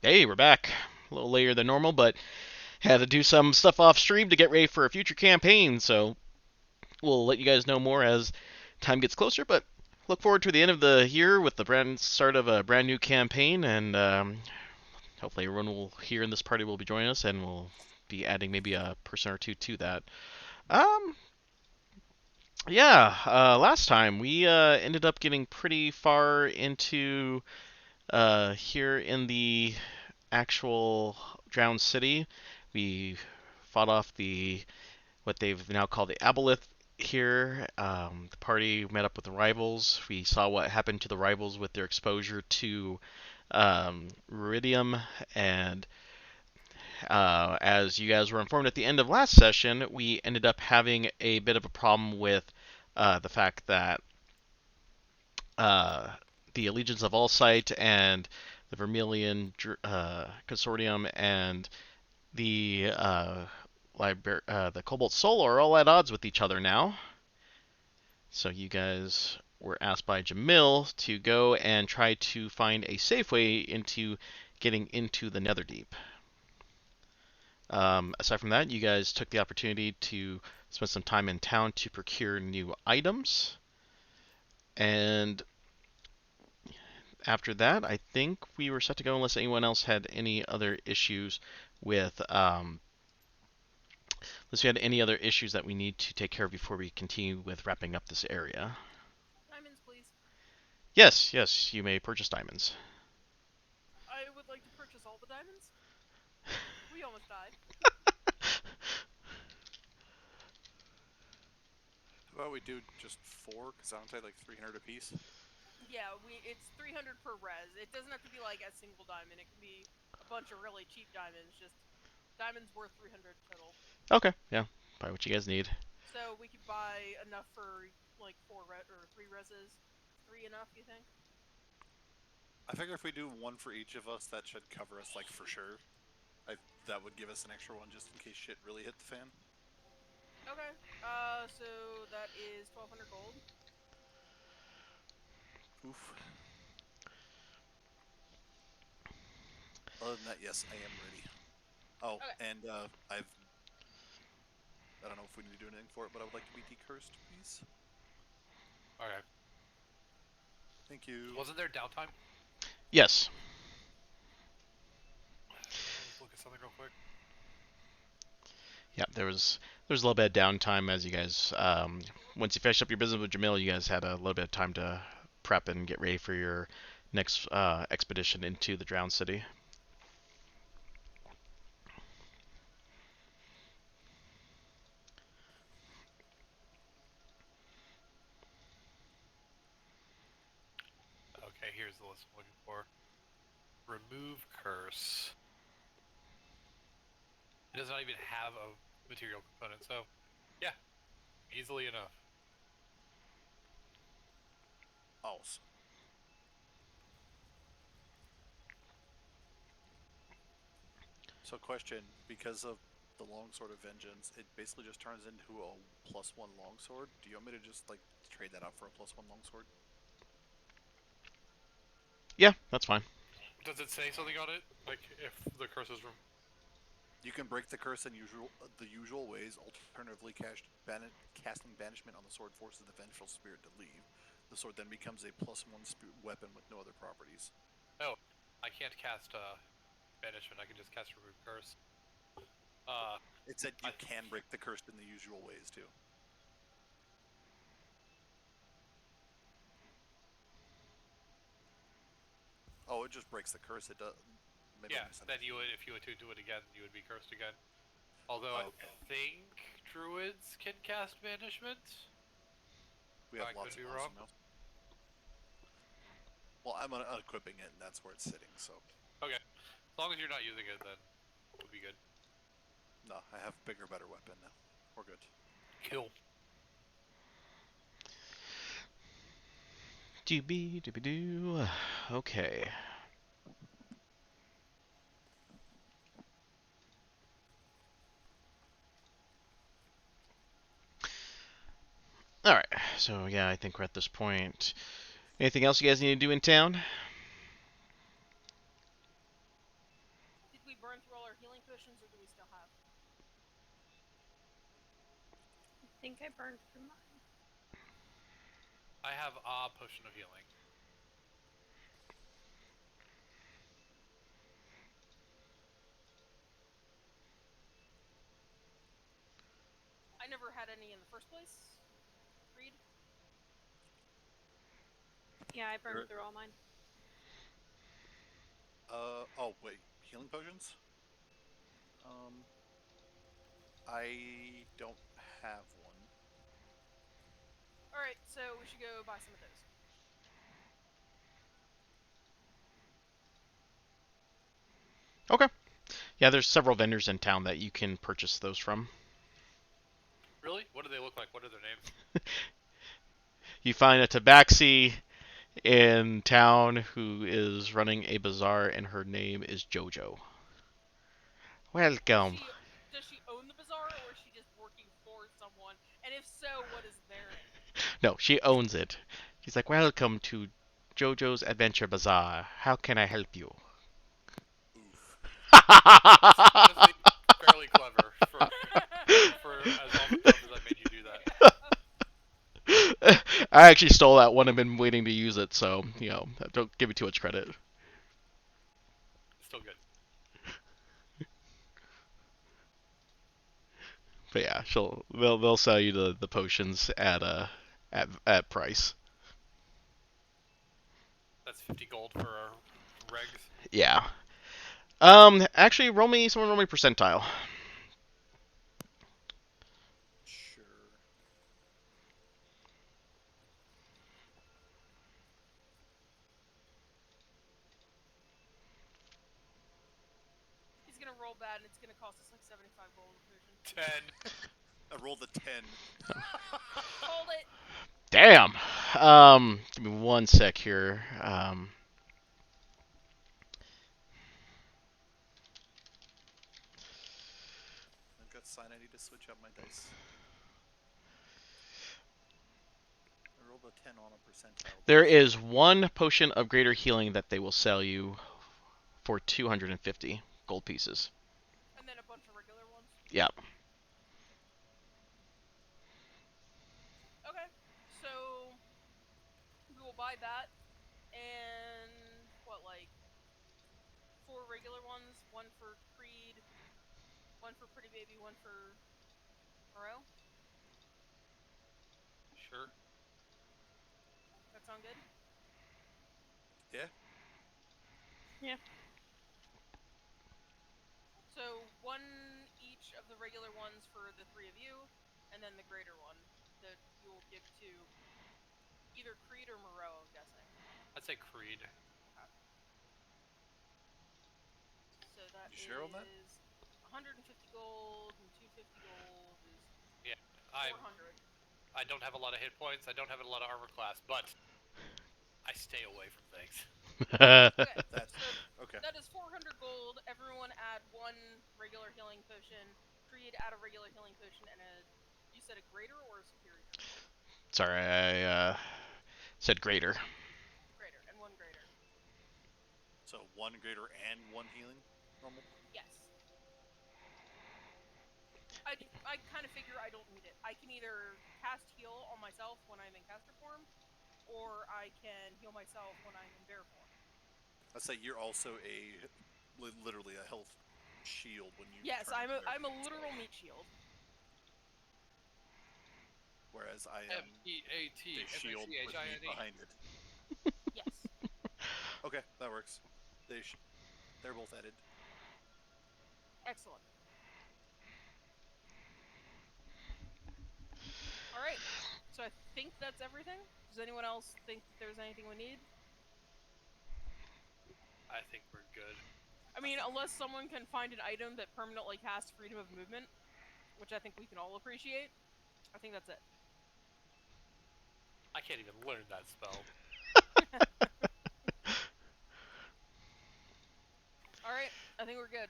Hey, we're back. A little later than normal, but had to do some stuff off stream to get ready for a future campaign, so we'll let you guys know more as time gets closer. But look forward to the end of the year with the brand start of a brand new campaign, and hopefully everyone will here in this party will be joining us, and we'll be adding maybe a person or two to that. Um, yeah, last time we ended up getting pretty far into here in the actual drowned city. We fought off the what they've now called the Aboleth here. The party met up with the rivals. We saw what happened to the rivals with their exposure to Ruidium, and as you guys were informed at the end of last session, we ended up having a bit of a problem with the fact that uh, the Allegiance of Allsight and the Vermilion Consortium and the Cobalt Soul are all at odds with each other now. So you guys were asked by Jamil to go and try to find a safe way into getting into the Netherdeep. Aside from that, you guys took the opportunity to spend some time in town to procure new items. And after that, I think we were set to go unless anyone else had any other issues with unless we had any other issues that we need to take care of before we continue with wrapping up this area. Diamonds, please. Yes, yes, you may purchase diamonds. I would like to purchase all the diamonds. We almost died. How about we do just four? Because aren't they like 300 apiece? Yeah, it's 300 per res. It doesn't have to be like a single diamond. It can be a bunch of really cheap diamonds. Just diamonds worth 300 total. Okay, yeah, buy what you guys need. So we could buy enough for like or three reses. Three enough, you think? I figure if we do one for each of us, that should cover us like for sure. That would give us an extra one just in case shit really hit the fan. Okay. So that is 1,200 gold. Oof. Other than that, yes, I am ready. Oh, Okay. and I don't know if we need to do anything for it, but I would like to be decursed, please. Okay. Thank you. Wasn't there downtime? Yes. Let's look at something real quick. Yeah, there was a little bit of downtime as you guys once you finished up your business with Jamil, you guys had a little bit of time to prep and get ready for your next expedition into the Drowned City. Okay, here's the list I'm looking for. Remove curse. It does not even have a material component, so yeah, easily enough. Awesome. So, question: because of the longsword of vengeance, it basically just turns into a +1 longsword. Do you want me to just like trade that out for a +1 longsword? Yeah, that's fine. Does it say something on it? Like if the curse is from? You can break the curse in the usual ways. Alternatively, casting banishment on the sword forces the vengeful spirit to leave. The sword then becomes a +1 weapon with no other properties. Oh, I can't cast banishment. I can just cast remove curse. It said you I, can break the curse in the usual ways too. Oh, it just breaks the curse. It does. Maybe yeah. I Then misunderstood. you would, if you were to do it again, you would be cursed again. Although I Okay. think druids can cast banishment. We have I could lots be of wrong. awesome now. Well, I'm unequipping it, and that's where it's sitting. So. Okay. As long as you're not using it, then we'll be good. No, I have bigger, better weapon now. We're good. Kill. Doobie doobie doo. Okay. All right. So yeah, I think we're at this point. Anything else you guys need to do in town? burned through mine. I have a potion of healing. I never had any in the first place. Reed? Yeah, I burned You're- through all mine. Oh wait, healing potions. I don't have one. Alright, so we should go buy some of those. Okay. Yeah, there's several vendors in town that you can purchase those from. Really? What do they look like? What are their names? You find a tabaxi in town who is running a bazaar, and her name is Jojo. Welcome. Does she own the bazaar, or is she just working for someone? And if so, what is their name? No, she owns it. She's like, welcome to Jojo's Adventure Bazaar. How can I help you? Oof. Honestly, fairly clever for as off the cuff as I made you do that. I actually stole that one. I've been waiting to use it, so, don't give me too much credit. Still good. But yeah, they'll sell you the potions at price. That's 50 gold for our regs. Yeah. Actually, someone roll me percentile. Sure. He's gonna roll bad, and it's gonna cost us like 75 gold a potion. 10. I rolled a 10. Hold it! Damn. Give me one sec here. I've got sign. I need to switch up my dice. I rolled a 10 on a percentile. There is one potion of greater healing that they will sell you for 250 gold pieces. And then a bunch of regular ones. Yep. Okay, so we will buy that, and what, like 4 regular ones, one for Creed, one for Pretty Baby, one for Moreau. Sure. That sound good? Yeah. Yeah. So one each of the regular ones for the 3 of you, and then the greater one that you will give to either Creed or Moreau, I'm guessing. I'd say Creed. So that You share on that? is 150 gold and 250 gold is Yeah. I 400. don't have a lot of hit points. I don't have a lot of armor class, but I stay away from things. Okay, That's so okay. that is 400 gold. Everyone add 1 regular healing potion. Creed add a regular healing potion and you said a greater or a superior? Sorry, I said greater. Greater, and 1 greater. So 1 greater and 1 healing normal. Yes. I kind of figure I don't need it. I can either cast heal on myself when I'm in caster form, or I can heal myself when I'm in bear form. I'd say you're also literally a health shield when you. Yes, turn into I'm a bear. literal meat shield. Whereas I am F-E-A-T the shield with meat behind it. Yes. Okay, that works. They're both added. Excellent. Alright, so I think that's everything. Does anyone else think that there's anything we need? I think we're good. I mean, unless someone can find an item that permanently casts freedom of movement, which I think we can all appreciate, I think that's it. I can't even learn that spell. Alright, I think we're good.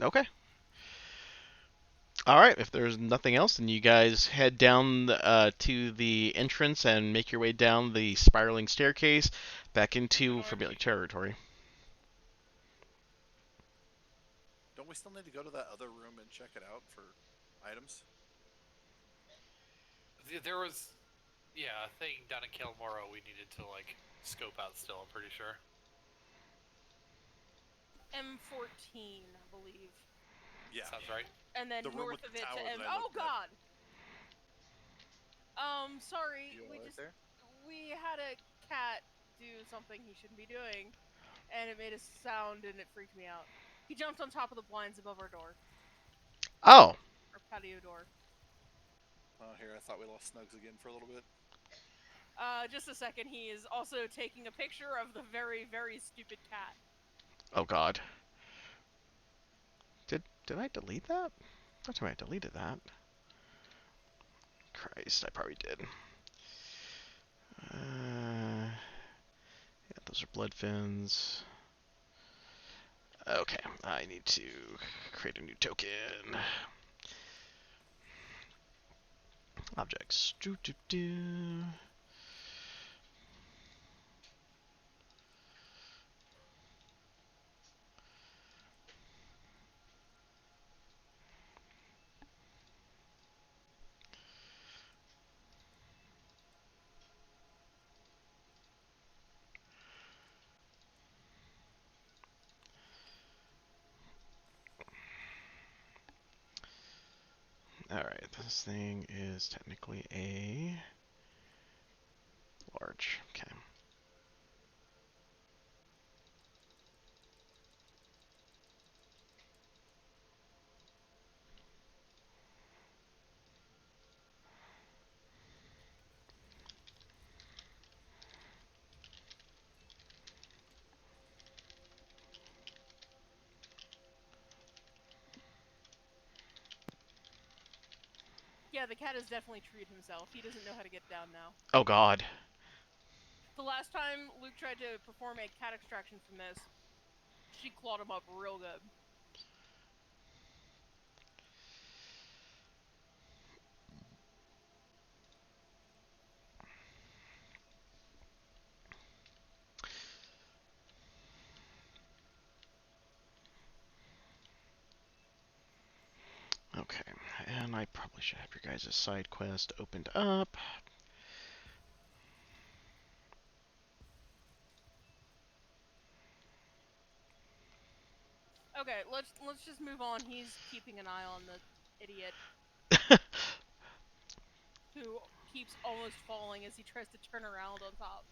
Okay. All right. If there's nothing else, then you guys head down to the entrance and make your way down the spiraling staircase back into familiar territory. Don't we still need to go to that other room and check it out for items? There was, yeah, a thing down in Kelmora we needed to like scope out. Still, I'm pretty sure. M14, I believe. Yeah. Sounds right. And then The room north with of the it to tower M. that I Oh looked at. God. Sorry, You we alright just there? we had a cat do something he shouldn't be doing, and it made a sound and it freaked me out. He jumped on top of the blinds above our door, Oh, our patio door. Oh, here, I thought we lost Snugs again for a little bit. Just a second. He is also taking a picture of the very, very stupid cat. oh God. Did I delete that? I thought I deleted that. Christ, I probably did. Yeah, those are blood fins. Okay, I need to create a new token. Objects. Alright, this thing is technically a large. Okay. Yeah, the cat has definitely treated himself. He doesn't know how to get down now. Oh God. The last time Luke tried to perform a cat extraction from this, she clawed him up real good. Okay, and I probably should have your guys' side quest opened up. Okay, let's just move on. He's keeping an eye on the idiot who keeps almost falling as he tries to turn around on top.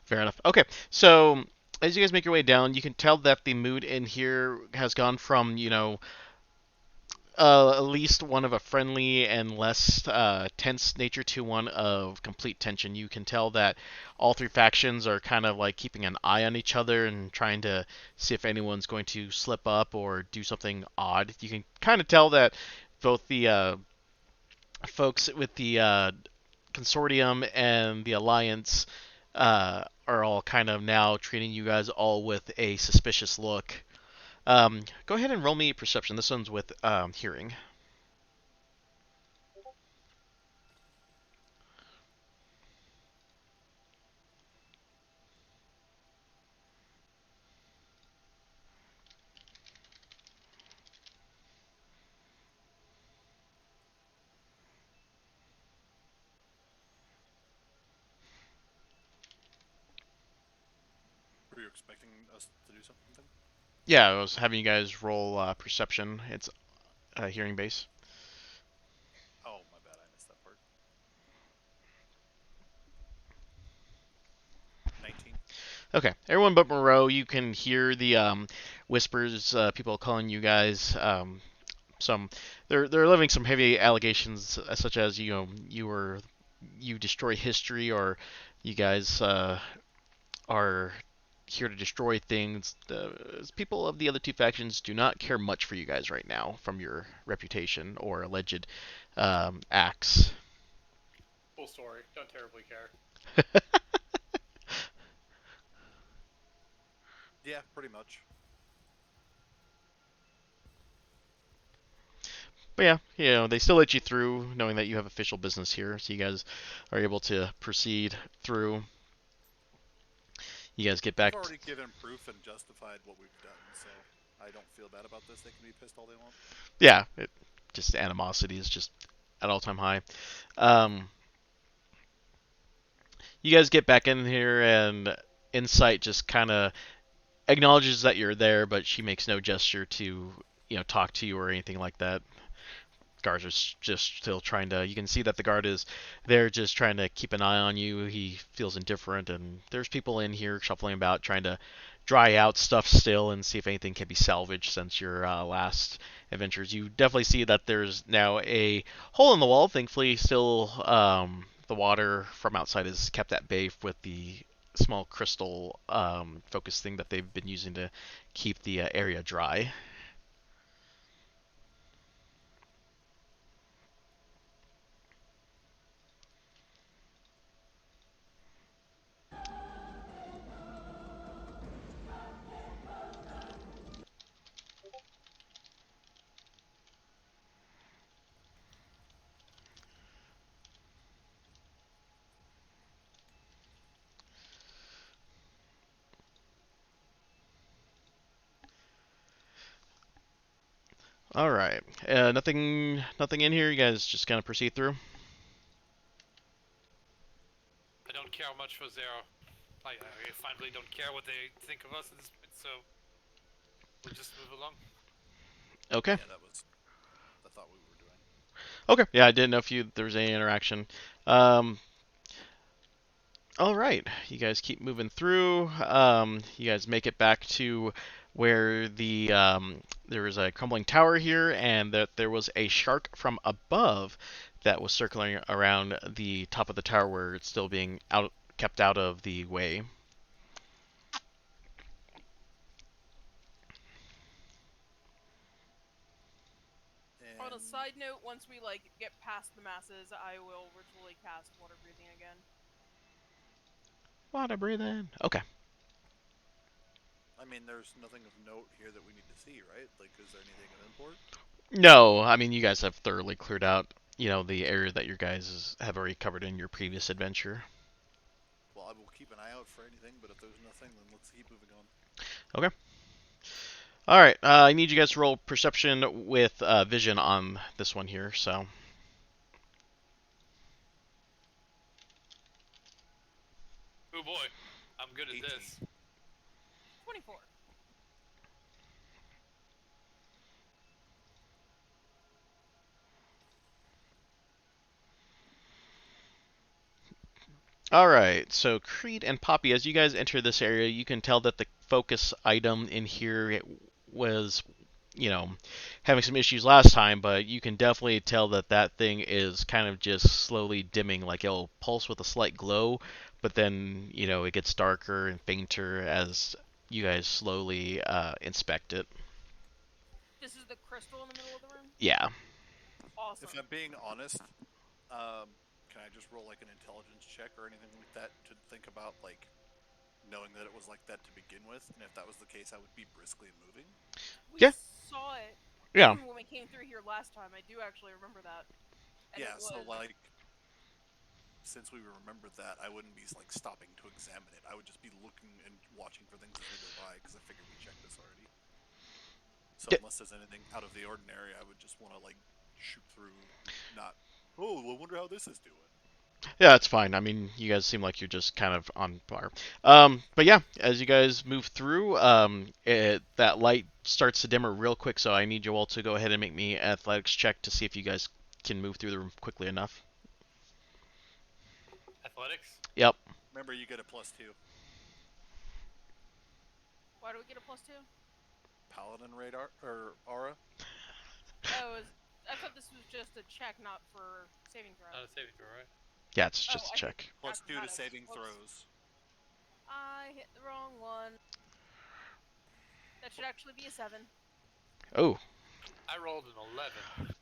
Fair enough. Okay, so as you guys make your way down, you can tell that the mood in here has gone from, at least one of a friendly and less tense nature to one of complete tension. You can tell that all three factions are kind of like keeping an eye on each other and trying to see if anyone's going to slip up or do something odd. You can kind of tell that both the folks with the consortium and the alliance are all kind of now treating you guys all with a suspicious look. Go ahead and roll me perception. This one's with hearing. Were you expecting us to do something? Yeah, I was having you guys roll perception. It's hearing base. Oh, my bad, I missed that part. 19. Okay, everyone but Moreau, you can hear the whispers, people calling you guys. Some they're levying some heavy allegations, such as you destroy history, or you guys are here to destroy things. The people of the other two factions do not care much for you guys right now, from your reputation or alleged acts. Full story. Don't terribly care. Yeah, pretty much. But yeah, they still let you through, knowing that you have official business here, so you guys are able to proceed through. You guys get back. We've already given proof and justified what we've done, so I don't feel bad about this. They can be pissed all they want. Yeah, just animosity is just at all-time high. Um, you guys get back in here, and Insight just kind of acknowledges that you're there, but she makes no gesture to, talk to you or anything like that. Guards are just still trying to. You can see that the guard is there, just trying to keep an eye on you. He feels indifferent, and there's people in here shuffling about, trying to dry out stuff still and see if anything can be salvaged since your last adventures. You definitely see that there's now a hole in the wall. Thankfully, still the water from outside is kept at bay with the small crystal focus thing that they've been using to keep the area dry. All right. Nothing in here. You guys just kind of proceed through. I don't care much for their. I finally don't care what they think of us at this point, so we'll just move along. Okay. Yeah, that was the thought we were doing. Okay. Yeah, I didn't know if there was any interaction. All right. You guys keep moving through. You guys make it back to where there was a crumbling tower here, and that there was a shark from above that was circling around the top of the tower where it's still being kept out of the way. On a side note, once we get past the masses, I will ritually cast water breathing again. Water breathing. Okay. I mean, there's nothing of note here that we need to see, right? Like, is there anything of import? No, I mean you guys have thoroughly cleared out, the area that your guys have already covered in your previous adventure. Well, I will keep an eye out for anything, but if there's nothing, then let's keep moving on. Okay. All right. I need you guys to roll perception with vision on this one here. So. Oh boy, I'm good at 18. this. 24. All right. So Creed and Poppy, as you guys enter this area, you can tell that the focus item in here was, having some issues last time, but you can definitely tell that that thing is kind of just slowly dimming. Like it'll pulse with a slight glow, but then it gets darker and fainter as you guys slowly inspect it. This is the crystal in the middle of the room? Yeah. Awesome. If I'm being honest, can I just roll like an intelligence check or anything like that to think about knowing that it was like that to begin with? And if that was the case, I would be briskly moving. We Yeah. saw it Yeah. when we came through here last time. I do actually remember that. And Yeah, it so was- since we remembered that, I wouldn't be stopping to examine it. I would just be looking and watching for things as they go by because I figured we checked this already. So Yeah. unless there's anything out of the ordinary, I would just want to shoot through, not. Oh, I wonder how this is doing. Yeah, it's fine. I mean, you guys seem like you're just kind of on par. But yeah, as you guys move through, that light starts to dimmer real quick, so I need you all to go ahead and make me an athletics check to see if you guys can move through the room quickly enough. Athletics? Yep. Remember, you get a +2. Why do we get a +2? Paladin radar or aura. Oh, I thought this was just a check, not for saving throw. Not a saving throw, right? Yeah, it's just a I check. think- +2 to Acrobatics. saving Whoops. throws. I hit the wrong one. That should actually be a 7. Oh, I rolled an 11.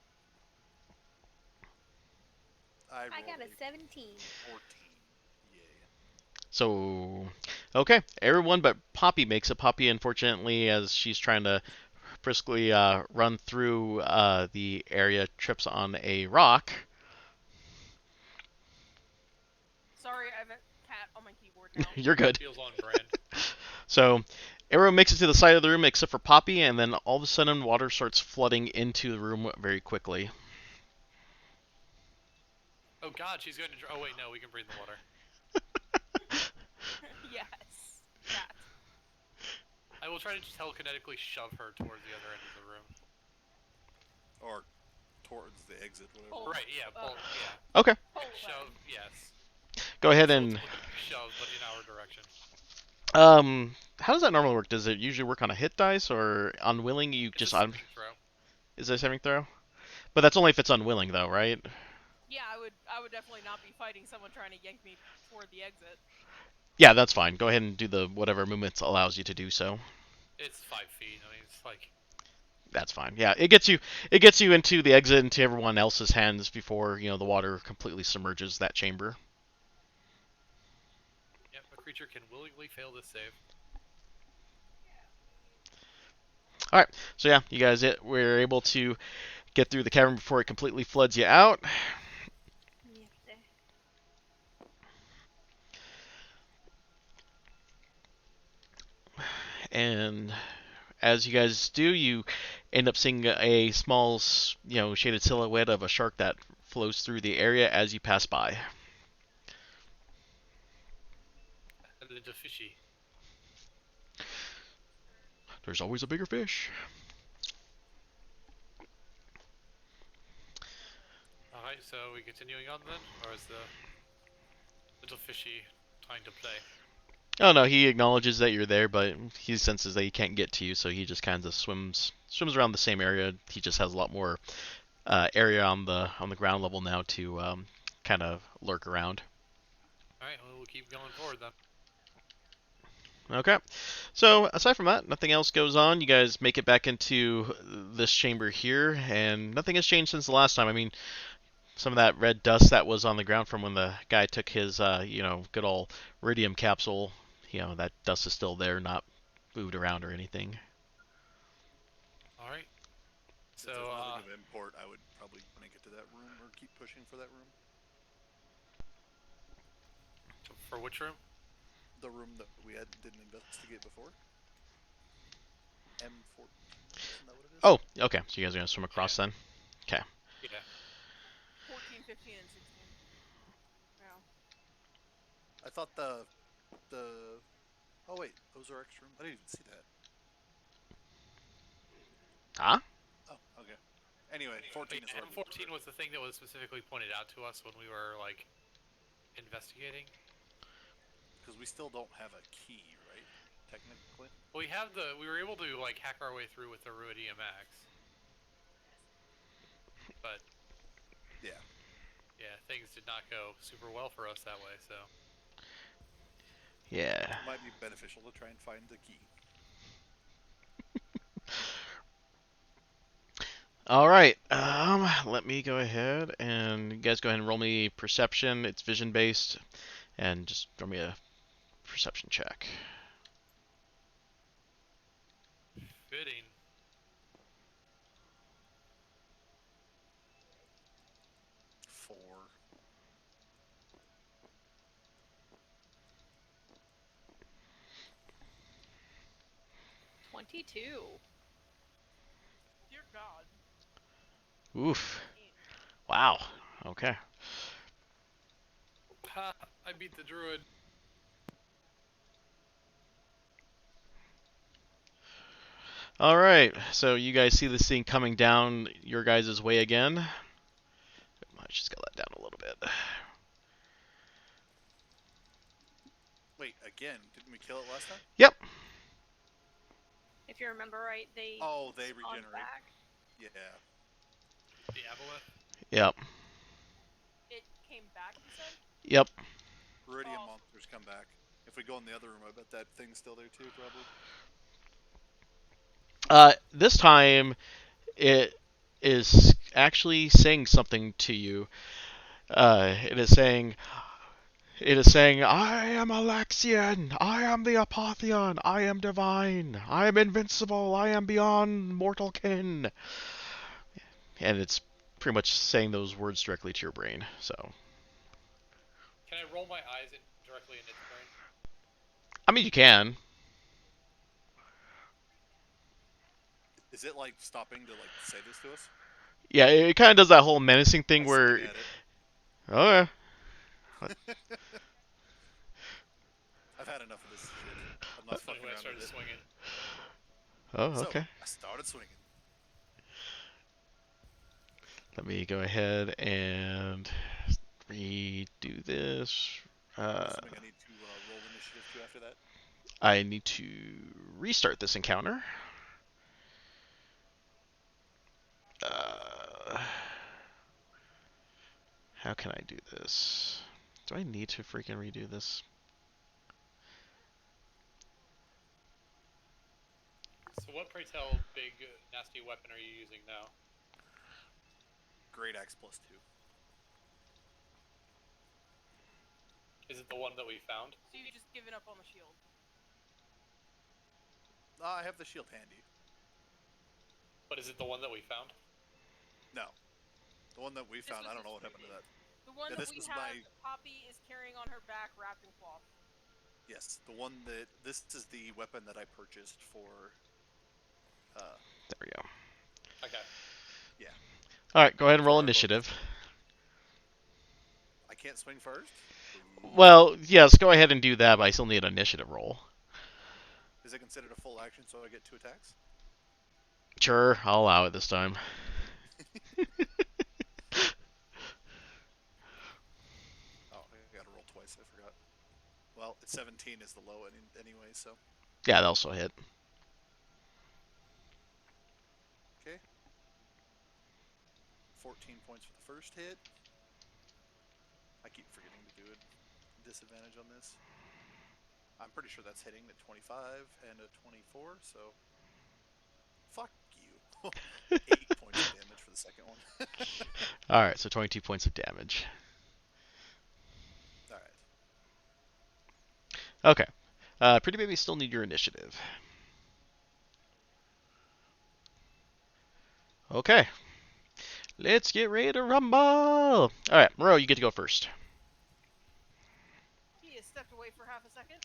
I got a rolled 17. 14. Yay. so okay. Everyone but Poppy makes it. Poppy, unfortunately, as she's trying to briskly run through the area, trips on a rock. Sorry, I have a cat on my keyboard now. You're good. Feels on brand. So everyone makes it to the side of the room except for Poppy, and then all of a sudden water starts flooding into the room very quickly. Oh God, she's going to. Oh wait, no, we can breathe in the water. Yes. That. I will try to just telekinetically shove her towards the other end of the room. Or towards the exit, whatever. Pull. Right? Yeah. Pull. Yeah. Okay. Pull Shove. then. Yes. Go ahead So and it's looking like shove, but in our direction. how does that normally work? Does it usually work on a hit dice or unwilling? You It's just a saving throw. is there a saving throw? But that's only if it's unwilling, though, right? Yeah, I would definitely not be fighting someone trying to yank me toward the exit. Yeah, that's fine. Go ahead and do the whatever movement allows you to do so. It's 5 feet. I mean, it's like. That's fine. Yeah, it gets you into the exit into everyone else's hands before the water completely submerges that chamber. Yep, a creature can willingly fail this save. All right. So yeah, you guys were able to get through the cavern before it completely floods you out. Niente. And as you guys do, you end up seeing a small, shaded silhouette of a shark that flows through the area as you pass by. A little fishy. There's always a bigger fish. Alright, so are we continuing on then? Or is the little fishy trying to play? Oh no, he acknowledges that you're there, but he senses that he can't get to you, so he just kind of swims around the same area. He just has a lot more area on the ground level now to kind of lurk around. Alright, well, we'll keep going forward then. Okay. So, aside from that, nothing else goes on. You guys make it back into this chamber here, and nothing has changed since the last time. I mean, some of that red dust that was on the ground from when the guy took his, good old Iridium capsule, that dust is still there, not moved around or anything. Alright. If So, there's nothing of import, I would probably make it to that room or keep pushing for that room. for which room? The room that we didn't investigate before. M4. Isn't that what it is? Oh, okay. So you guys are going to swim across then? Okay. Yeah. 14, 15, and 16. Yeah. I thought the. Oh wait, those are extra room. I didn't even see that. Huh? Oh, okay. Anyway, 14 is what. M14 was the thing that was specifically pointed out to us when we were, like, investigating. Because we still don't have a key, right? Technically. Well, we were able to, like, hack our way through with the Ruidium X. But, Yeah. yeah, things did not go super well for us that way, so. Yeah. It might be beneficial to try and find the key. All right. Let me go ahead and you guys go ahead and roll me perception. It's vision based, and just throw me a perception check. Fitting. Four. $22. Dear God. Oof. Wow. Okay. Ha! I beat the druid. All right. So you guys see this thing coming down your guys' way again. I just got that down a little bit. Wait, again? Didn't we kill it last time? Yep. If you remember right, they Oh, they spawned regenerate. back. Yeah. The Aboleth. Yep. It came back, you said? Yep. Iridium Oh. monsters come back. If we go in the other room, I bet that thing's still there too, probably. This time, it is actually saying something to you. It is saying, I am Alexian. I am the Apotheon. I am divine. I am invincible. I am beyond mortal kin. And it's pretty much saying those words directly to your brain. So, Can I roll my eyes directly into its brain? I mean, you can. Is it like stopping to like say this to us? Yeah, it kind of does that whole menacing thing I'm where swinging at it. Okay. I've had enough of this shit. I'm not fucking Anyway, I around started with it. swinging. Oh, So, okay. I started swinging. Let me go ahead and redo this. I'm Uh, assuming I need to roll initiative too after that. I need to restart this encounter. Uh, how can I do this? Do I need to freaking redo this? So what, pray tell, big nasty weapon are you using now? Great Axe +2. Is it the one that we found? So you've just given up on the shield. I have the shield handy. But is it the one that we found? No. The one that we This found, was I don't know its what happened to that. The one Yeah, that this we was have, my- Poppy is carrying on her back wrapped in cloth. Yes, the one that... This is the weapon that I purchased for... There we go. Okay. Alright, go ahead and roll For our boat. initiative. I can't swing first? Well, yes, go ahead and do that, but I still need an initiative roll. Is it considered a full action so I get 2 attacks? Sure, I'll allow it this time. Oh, I gotta roll twice, I forgot. Well, it's 17 is the low anyway, so... Yeah, that'll also hit. Okay. 14 points for the first hit. I keep forgetting to do a disadvantage on this. I'm pretty sure that's hitting at 25 and a 24, so... Fuck you. 8 points of damage for the second one. Alright, so 22 points of damage. Alright. Okay. Pretty Baby still need your initiative. Okay. Let's get ready to rumble! Alright, Moreau, you get to go first. He has stepped away for half a second.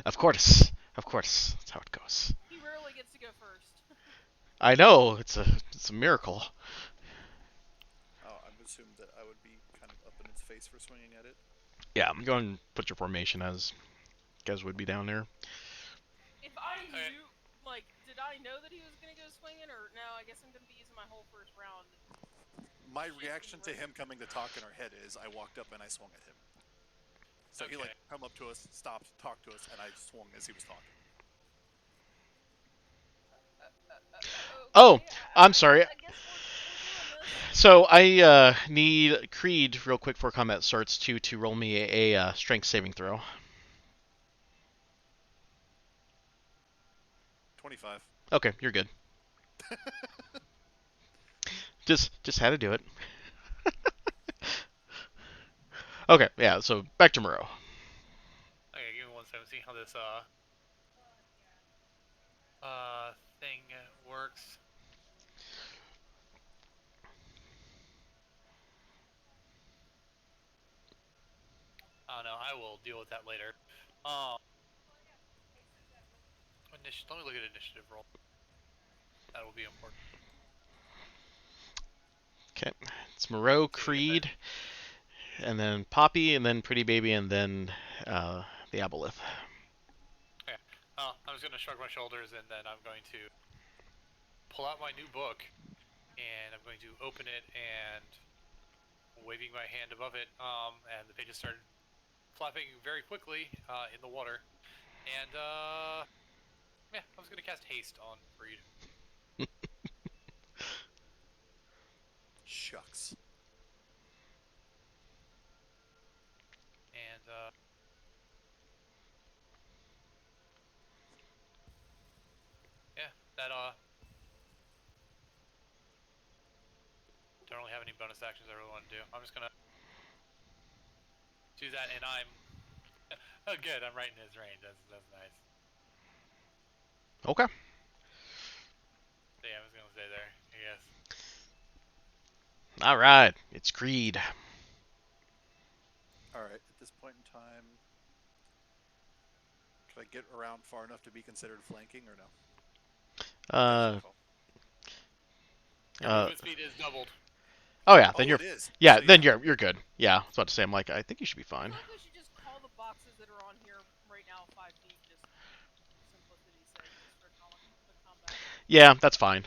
Of course. Of course. That's how it goes. He rarely gets to go first. I know, it's a miracle. Oh, I assumed that I would be kind of up in its face for swinging at it. Yeah, I'm going to put your formation as you guys would be down there. If I Okay. knew, like, did I know that he was gonna go swinging, or no? I guess I'm gonna be using my whole first round. My reaction to him coming to talk in our head is I walked up and I swung at him. So he Okay. like come up to us, stopped, talked to us, and I swung as he was talking. Oh, Okay, I'm sorry. I guess we're doing this. So I need Creed real quick before combat starts to roll me a strength saving throw. 25. Okay, you're good. Just had to do it. Okay, yeah. So back to Moreau. Okay, give me 1 second. See how this thing works. Oh no, I will deal with that later. Let me look at initiative roll. That will be important. Okay, it's Moreau, Creed, and then Poppy, and then Pretty Baby, and then the Aboleth. I'm just gonna shrug my shoulders, and then I'm going to pull out my new book, and I'm going to open it, and waving my hand above it, and the pages started flapping very quickly in the water, and yeah, I was gonna cast haste on Creed. Shucks. And yeah, that don't really have any bonus actions I really want to do. I'm just gonna do that, and I'm oh good. I'm right in his range. That's nice. Okay. So yeah, I'm just gonna stay there, I guess. All right, it's Creed. Alright, at this point in time... Could I get around far enough to be considered flanking, or no? Uh, Your Uh, movement speed is doubled. Oh yeah, then Oh, you're it is. yeah, So, then yeah. you're good. Yeah, I was about to say I'm like I think you should be I fine. feel like we should just call the boxes that are on here right now 5 feet, just for simplicity's sake, just for the combat. Yeah, that's fine.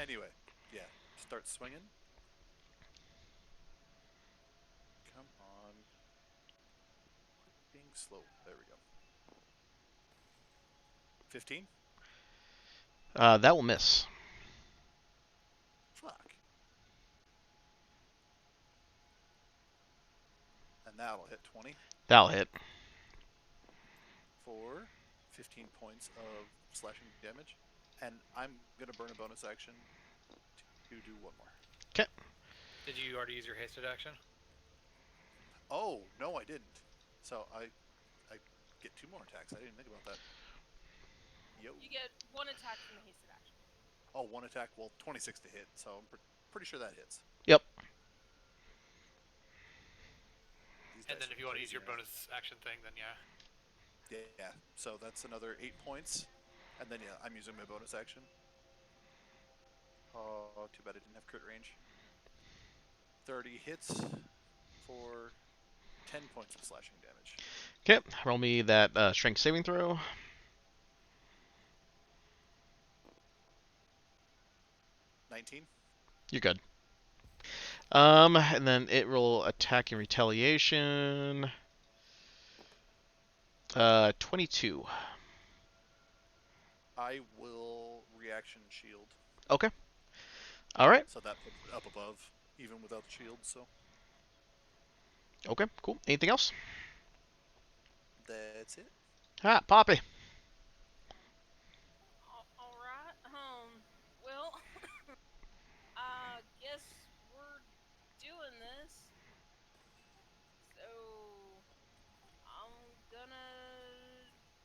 Anyway, yeah. Start swinging. Come on. Quit being slow. There we go. 15? That will miss. Fuck. And that'll hit 20 That'll hit. for 15 points of slashing damage. And I'm going to burn a bonus action to do one more. Okay. Did you already use your hasted action? Oh, no, I didn't. So I get 2 more attacks. I didn't think about that. Yo. You get 1 attack from the hasted action. Oh, 1 attack. Well, 26 to hit. So I'm pretty sure that hits. Yep. These And dice then if are you want to use crazy, your man. bonus action thing, then yeah. Yeah. So that's another 8 points. And then, yeah, I'm using my bonus action. Oh, too bad I didn't have crit range. 30 hits for 10 points of slashing damage. Okay. Roll me that strength saving throw. 19? You're good. And then it will attack in retaliation. 22. I will reaction shield. Okay. All right. So that puts it up above, even without the shield, so Okay. Cool. Anything else? that's it. Ah, Poppy. Alright, well, I guess we're doing this. So, I'm gonna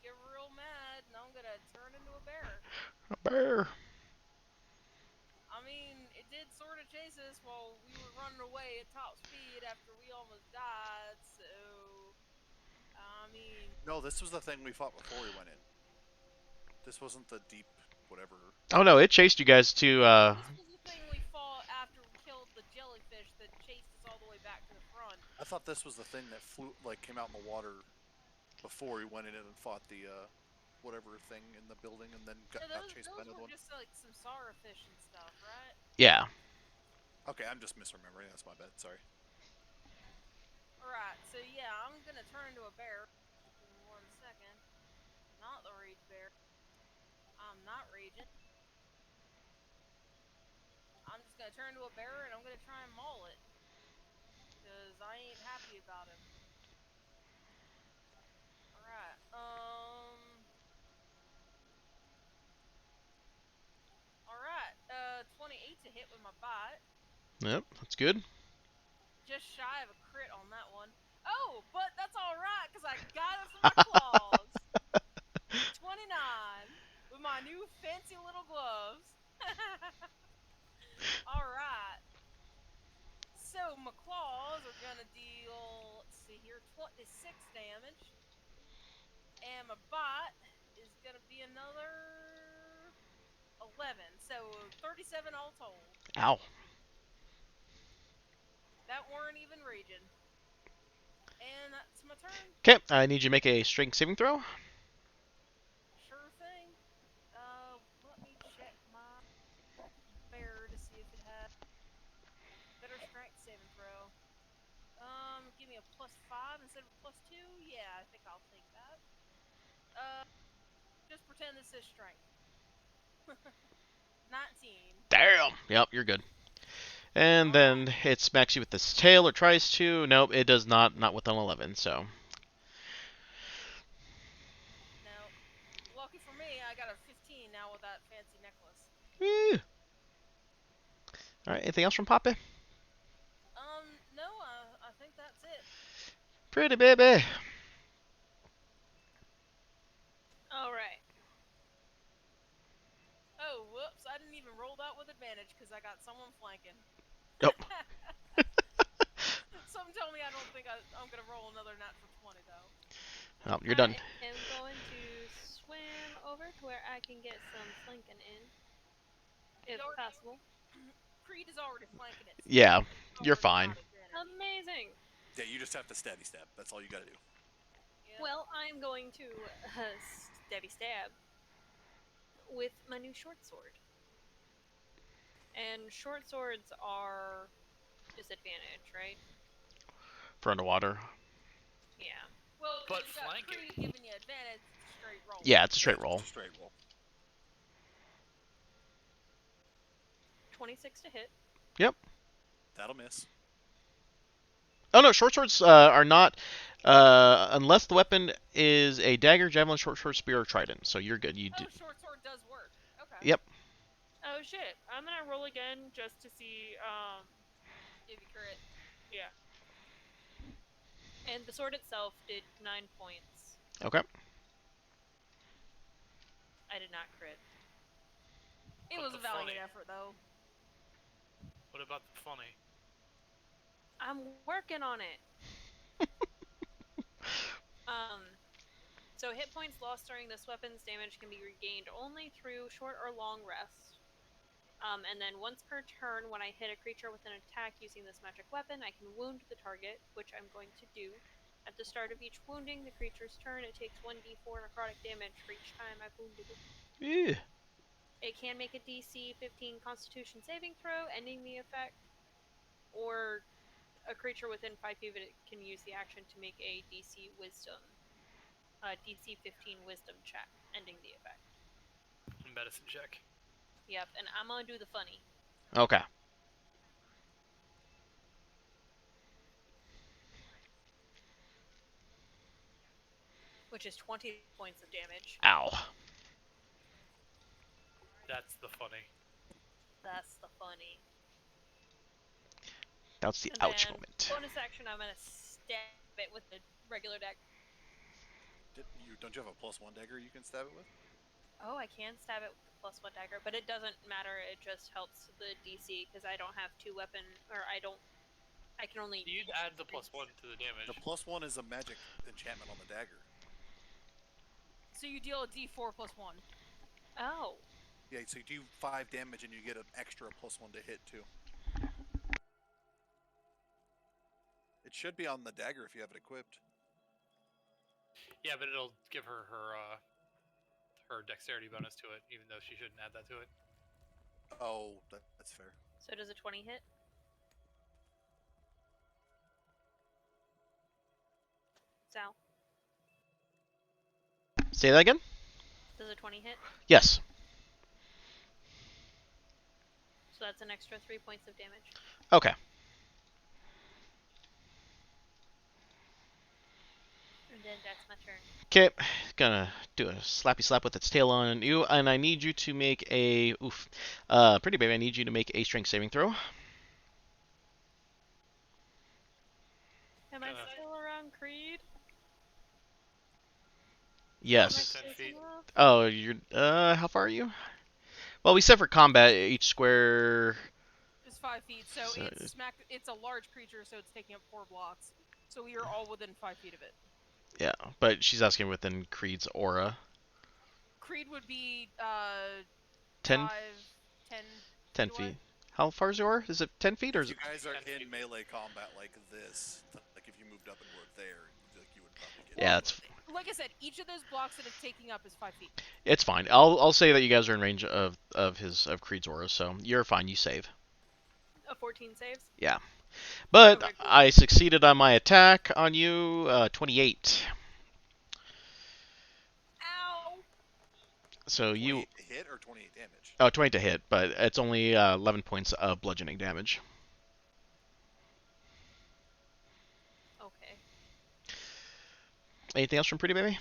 get real mad and I'm gonna turn into a bear. A bear. I mean, it did sort of chase us while we were running away at top speed after we almost died, so. I mean. No, this was the thing we fought before we went in. This wasn't the deep whatever. Oh no, it chased you guys to. This was the thing we fought after we killed the jellyfish that chased us all the way back to the front. I thought this was the thing that flew, like, came out in the water before we went in and fought the whatever thing in the building, and then got chased by Those another were one. just like some Sarafish and stuff, right? Yeah. Okay, I'm just misremembering. That's my bad. Sorry. Alright, so yeah, I'm gonna turn into a bear. In 1 second. Not the rage bear. I'm not raging. I'm just gonna turn into a bear and I'm gonna try and maul it. Because I ain't happy about him. Alright, 28 to hit with my bite. Yep. That's good. Just shy of a crit on that one. Oh, but that's alright, because I got it from my claws. 29 with my new fancy little gloves. Alright. So my claws are gonna deal, let's see here, 26 damage. And my bite is gonna be another 11. So 37 all told. Ow. That weren't even raging. And that's my turn. Okay. I need you to make a strength saving throw. Sure thing. Let me check my bear to see if it has better strength saving throw. Give me a +5 instead of a +2. Yeah, I think I'll take that. Just pretend this is strength. 19. Damn. Yep. You're good. And then it smacks you with this tail or tries to. Nope, it does not. Not with an 11. So. Now, lucky for me, I got a 15 now with that fancy necklace. Woo. All right. Anything else from Poppy? No, I think that's it. Pretty baby. Alright. Oh, whoops, I didn't even roll that with advantage because I got someone flanking. Nope. Something tell me I don't think I'm going to roll another natural 20, though. Oh, you're done. I am going to swim over to where I can get some flanking in. If Dorothy? possible. Creed is already flanking it. Yeah, It's you're already fine. got advantage. Amazing. Yeah, you just have to stabby stab. That's all you gotta do. Yeah. Well, I'm going to stabby stab with my new short sword. And short swords are disadvantage, right? For underwater. Yeah. Well, But because you got flanking. Creed giving you advantage, it's a straight roll. Yeah, it's a Yeah, straight it's roll. just a straight roll. 26 to hit. That'll miss. Oh no, short swords are not, unless the weapon is a dagger, javelin, short sword, spear, or trident. So you're good. You do. Oh, short sword does work. Okay. Yep. Oh shit! I'm gonna roll again just to see. If you crit. Yeah. And the sword itself did 9 points. Okay. I did not crit. It But was the a valiant funny- effort, though. What about the funny? I'm working on it. So hit points lost during this weapon's damage can be regained only through short or long rest. And then once per turn, when I hit a creature with an attack using this magic weapon, I can wound the target, which I'm going to do. At the start of each wounding the creature's turn, it takes 1d4 necrotic damage for each time I've wounded it. Ew. It can make a DC 15 Constitution saving throw, ending the effect, or a creature within 5 feet of it can use the action to make a DC 15 Wisdom check, ending the effect. Medicine check. Yep, and I'm gonna do the funny. Okay. Which is 20 points of damage. Ow. That's the funny. That's the funny. That's the And ouch then, moment. bonus action, I'm gonna stab it with the regular deck. Don't you have a +1 dagger you can stab it with? Oh, I can stab it with the +1 dagger, but it doesn't matter. It just helps the DC because I don't have I can only. You'd add the +1 to the damage. The +1 is a magic enchantment on the dagger. So you deal a d4 plus 1. Oh, Yeah, so you do 5 damage and you get an extra +1 to hit too. It should be on the dagger if you have it equipped. Yeah, but it'll give her her dexterity bonus to it, even though she shouldn't add that to it. Oh, that's fair. so does a 20 hit? Sal, Say that again? does a 20 hit? Yes. So that's an extra 3 points of damage. Okay. And then that's my turn. Okay. Gonna do a slappy slap with its tail on you, and I need you to make a pretty baby. I need you to make a strength saving throw. Am I Uh, still around Creed? Yes. Am I 10 feet. close enough? Oh, you're how far are you? Well, we said for combat, each square. It's 5 feet, so So it's a large creature, so it's taking up 4 blocks. So we are all within 5 feet of it. Yeah, but she's asking within Creed's aura. Creed would be 10, 5, 10, 10 away. feet. How far is your? Is it 10 feet or If is you it? guys are 10 feet. in melee combat like this, like if you moved up and were there, like you would probably get. Yeah, it's Like I said, each of those blocks that it's taking up is 5 feet. it's fine. I'll say that you guys are in range of Creed's aura, so you're fine. You save. A 14 saves? But Okay, cool. I succeeded on my attack on you. 28. Ow! So you 28 to hit or 28 damage? 20 to hit, but it's only 11 points of bludgeoning damage. Okay. Anything else from Pretty Baby?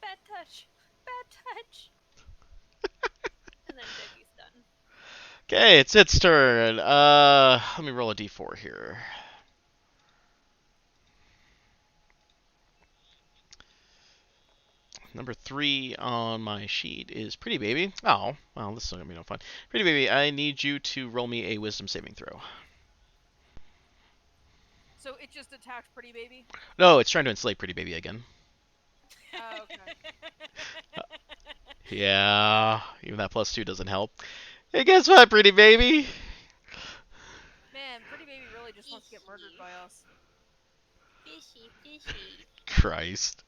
Bad touch! Bad touch! And then Debbie's done. Okay, it's its turn. Let me roll a d4 here. Number 3 on my sheet is Pretty Baby. Oh, well, this is gonna be no fun. Pretty Baby, I need you to roll me a Wisdom saving throw. So it just attacked Pretty Baby? No, it's trying to enslave Pretty Baby again. Oh, okay. Yeah, even that +2 doesn't help. Hey, guess what, pretty baby? Man, Pretty Baby really just wants to get murdered by us. Fishy, fishy. Christ.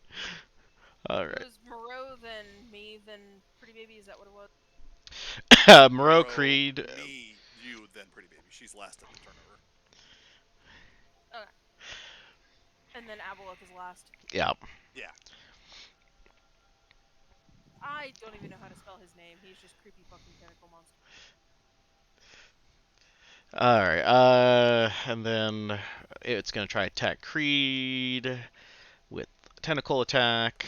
It Alright. was Moreau, then me, then Pretty Baby. Is that what it was? Moreau, Creed. Me, you, then Pretty Baby. She's last at the turnover. And then Aboleth is last. Yeah. Yeah. I don't even know how to spell his name. He's just creepy fucking tentacle monster. Alright, and then it's gonna try attack Creed with tentacle attack.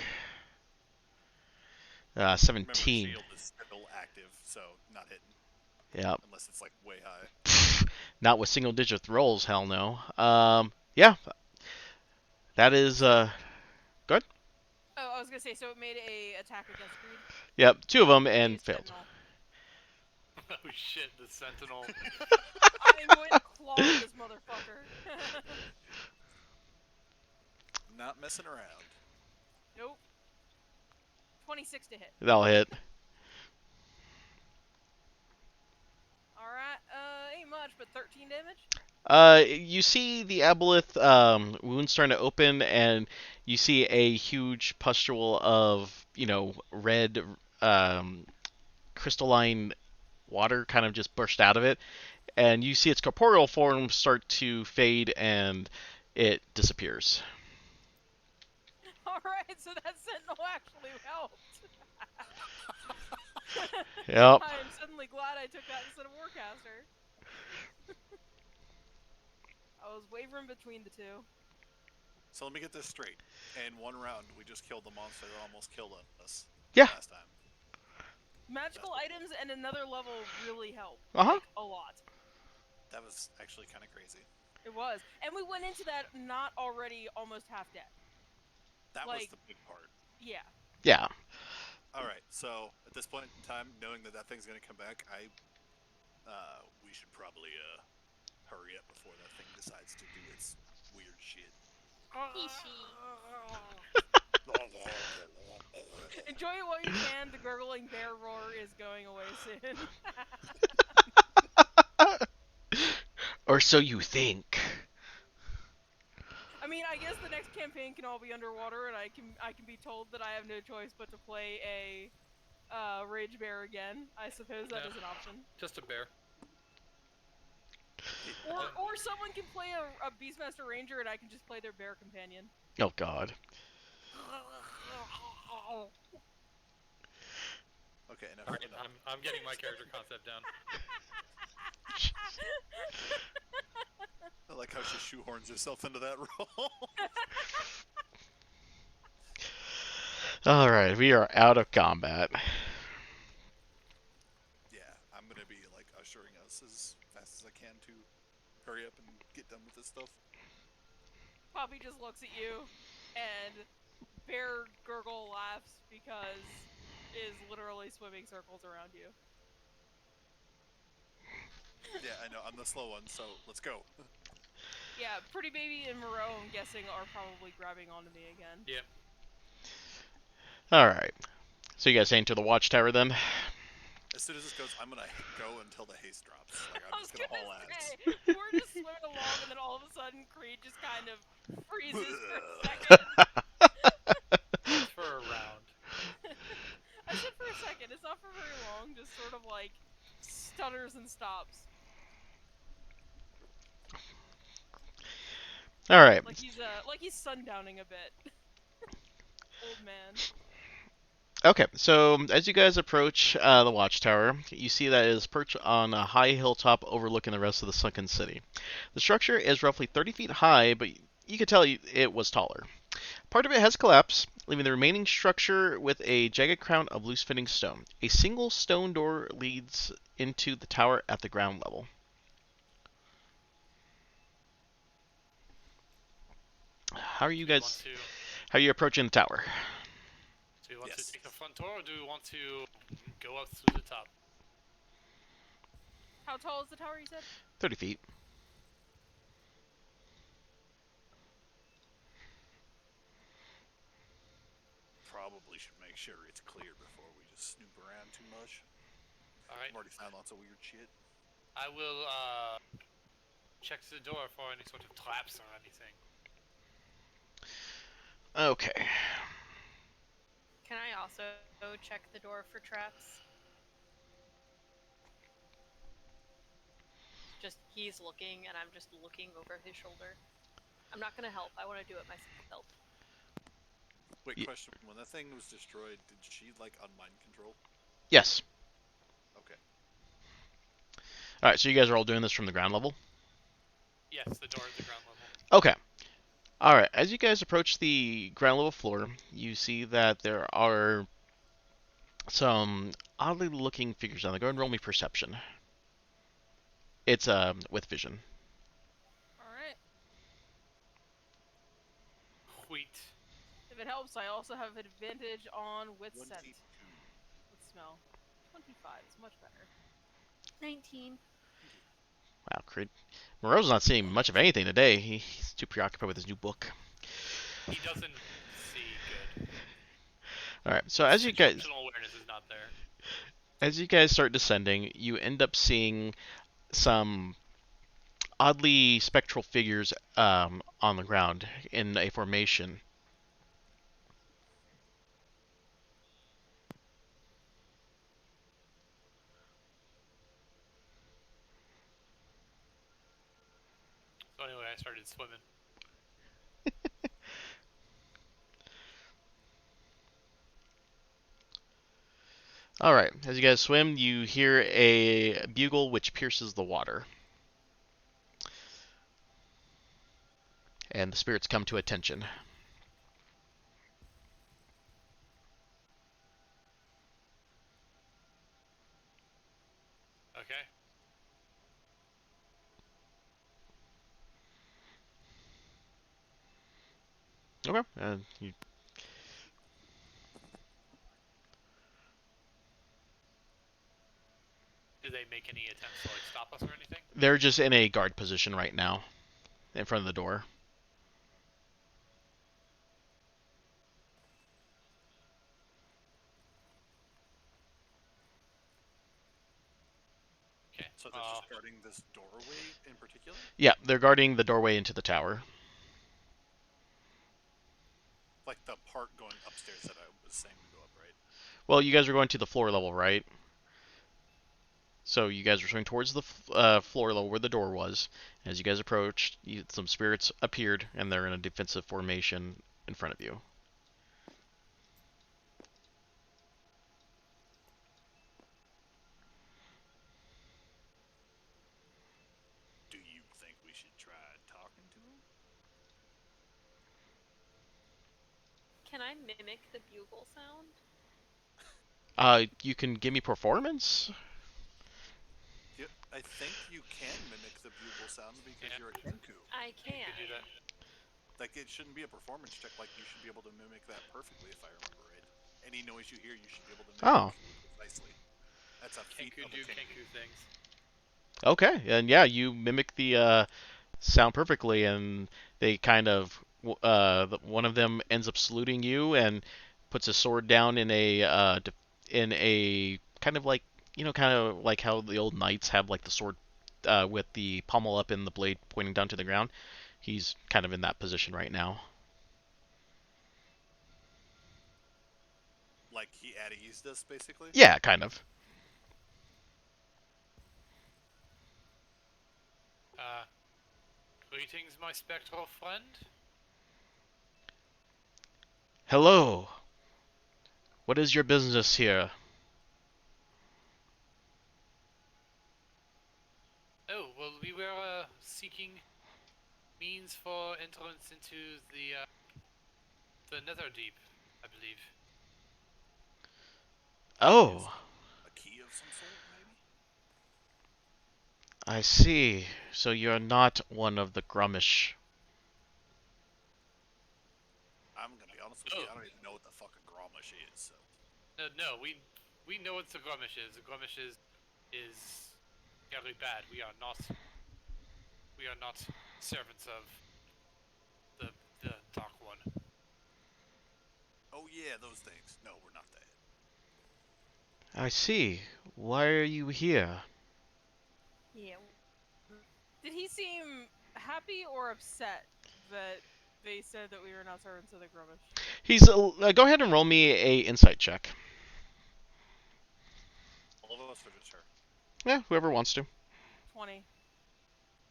Remember, 17. shield is still active, so not hitting. Yep. Unless it's like way high. Not with single digit rolls, hell no. Yeah. That is, Oh, I was gonna say, so it made a attack against Creed. yep, 2 of them and Used failed. Sentinel. Oh shit, the Sentinel. I'm going to claw this motherfucker. Not messing around. Nope. 26 to hit. That'll hit. Alright, ain't much, but 13 damage? You see the aboleth wound starting to open, and you see a huge pustule of, red crystalline water kind of just burst out of it, and you see its corporeal form start to fade, and it disappears. Alright, so that Sentinel actually helped. Yep. I am suddenly glad I took that instead of Warcaster. I was wavering between the two. So let me get this straight. In one round, we just killed the monster that almost killed us. Yeah. Last time. Magical items and another level really help. Uh-huh. Like, a lot. That was actually kind of crazy. It was. And we went into that not already almost half dead. That was Like- the big part. Yeah. Yeah. Alright, so at this point in time, knowing that that thing's going to come back, we should probably hurry up before that thing decides to do its weird shit. Enjoy it while you can. The gurgling bear roar is going away soon. Or so you think. I mean, I guess the next campaign can all be underwater, and I can be told that I have no choice but to play a rage bear again. I suppose that Yeah. is an option. Just a bear. Or someone can play a Beastmaster Ranger, and I can just play their bear companion. Oh, God. Okay, enough. Alright, enough. I'm getting my character concept down. I like how she shoehorns herself into that role. Alright, we are out of combat. Yeah, I'm gonna be like ushering us as fast as I can to hurry up and get done with this stuff. Poppy just looks at you, and Bear Gurgle laughs because is literally swimming circles around you. Yeah, I know, I'm the slow one, so let's go. Yeah, Pretty Baby and Moreau, I'm guessing, are probably grabbing onto me again. Yep. Alright. So you guys heading to the watchtower then? As soon as this goes, I'm gonna go until the haste drops. Like, I I'm was just gonna gonna haul ass. say, we're just swimming along, and then all of a sudden, Creed just kind of freezes for a second. Just for a round. I said for a second, it's not for very long, just sort of like stutters and stops. Alright. Like he's sundowning a bit. Old man. Okay, so as you guys approach the watchtower, you see that it is perched on a high hilltop overlooking the rest of the sunken city. The structure is roughly 30 feet high, but you could tell it was taller. Part of it has collapsed, leaving the remaining structure with a jagged crown of loose-fitting stone. A single stone door leads into the tower at the ground level. How are you guys? How are you approaching the tower? Do we want Yes. to take the front door, or do we want to go up through the top? How tall is the tower, you said? 30 feet. probably should make sure it's clear before we just snoop around too much. All right. I've already found lots of weird shit. I will check the door for any sort of traps or anything. Okay. Can I also check the door for traps? Just he's looking, and I'm just looking over his shoulder. I'm not gonna help. I want to do it myself. Wait, Ye- question. When that thing was destroyed, did she, like, unmind control? Yes. Okay. All right. So you guys are all doing this from the ground level. Yes, the door at the ground level. Okay. All right. As you guys approach the ground level floor, you see that there are some oddly looking figures down there. Go ahead and roll me perception. It's with vision. Alright. Wheat. If it helps, I also have advantage on with scent. 22. With smell. 25 is much better. 19. Wow, Creed. Moreau's not seeing much of anything today. He's too preoccupied with his new book. He doesn't see good. All right. So as you guys Situational awareness is not there. start descending, you end up seeing some oddly spectral figures on the ground in a formation. So anyway, I started swimming. All right. As you guys swim, you hear a bugle which pierces the water. And the spirits come to attention. Okay. Okay. And you Did they make any attempts to like stop us or anything? they're just in a guard position right now, in front of the door. Okay. So they're just guarding this doorway in particular? Yeah, they're guarding the doorway into the tower. Like the part going upstairs that I was saying to go up, right? Well, you guys are going to the floor level, right? So you guys are swimming towards the floor level where the door was. As you guys approached, some spirits appeared, and they're in a defensive formation in front of you. Do you think we should try talking to them? Can I mimic the bugle sound? You can give me performance. Yeah, I think you can mimic the bugle sound because Yeah. you're a Kenku. I You can. could do that. Like, it shouldn't be a performance check. Like, you should be able to mimic that perfectly, if I remember right. Any noise you hear, you should be able to mimic Oh. precisely. That's a feat Kenku of a do Kenku. Kenku things. Okay, and yeah, you mimic the sound perfectly, and they kind of one of them ends up saluting you and puts his sword down in a kind of like kind of like how the old knights have like the sword with the pommel up and the blade pointing down to the ground. He's kind of in that position right now. Like, he at eased us, basically? Yeah, kind of. Greetings, my spectral friend. Hello. What is your business here? Oh, well, we were seeking means for entrance into the Netherdeep, I believe. Oh, A key of some sort, maybe? I see. So you're not one of the Grummish. I'm gonna be honest with you, Oh. I don't even know what the fuck a Grommish is, so. No, we know what the Grummish is. The Grummish is very bad. We are not servants of the Dark One. Oh yeah, Yeah, those things. No, we're not that. I see. Why are you here? Yeah. Did he seem happy or upset that they said that we were not servants of the Grummish? He's. Go ahead and roll me a insight check. All of us are just her. Yeah, whoever wants to. 20.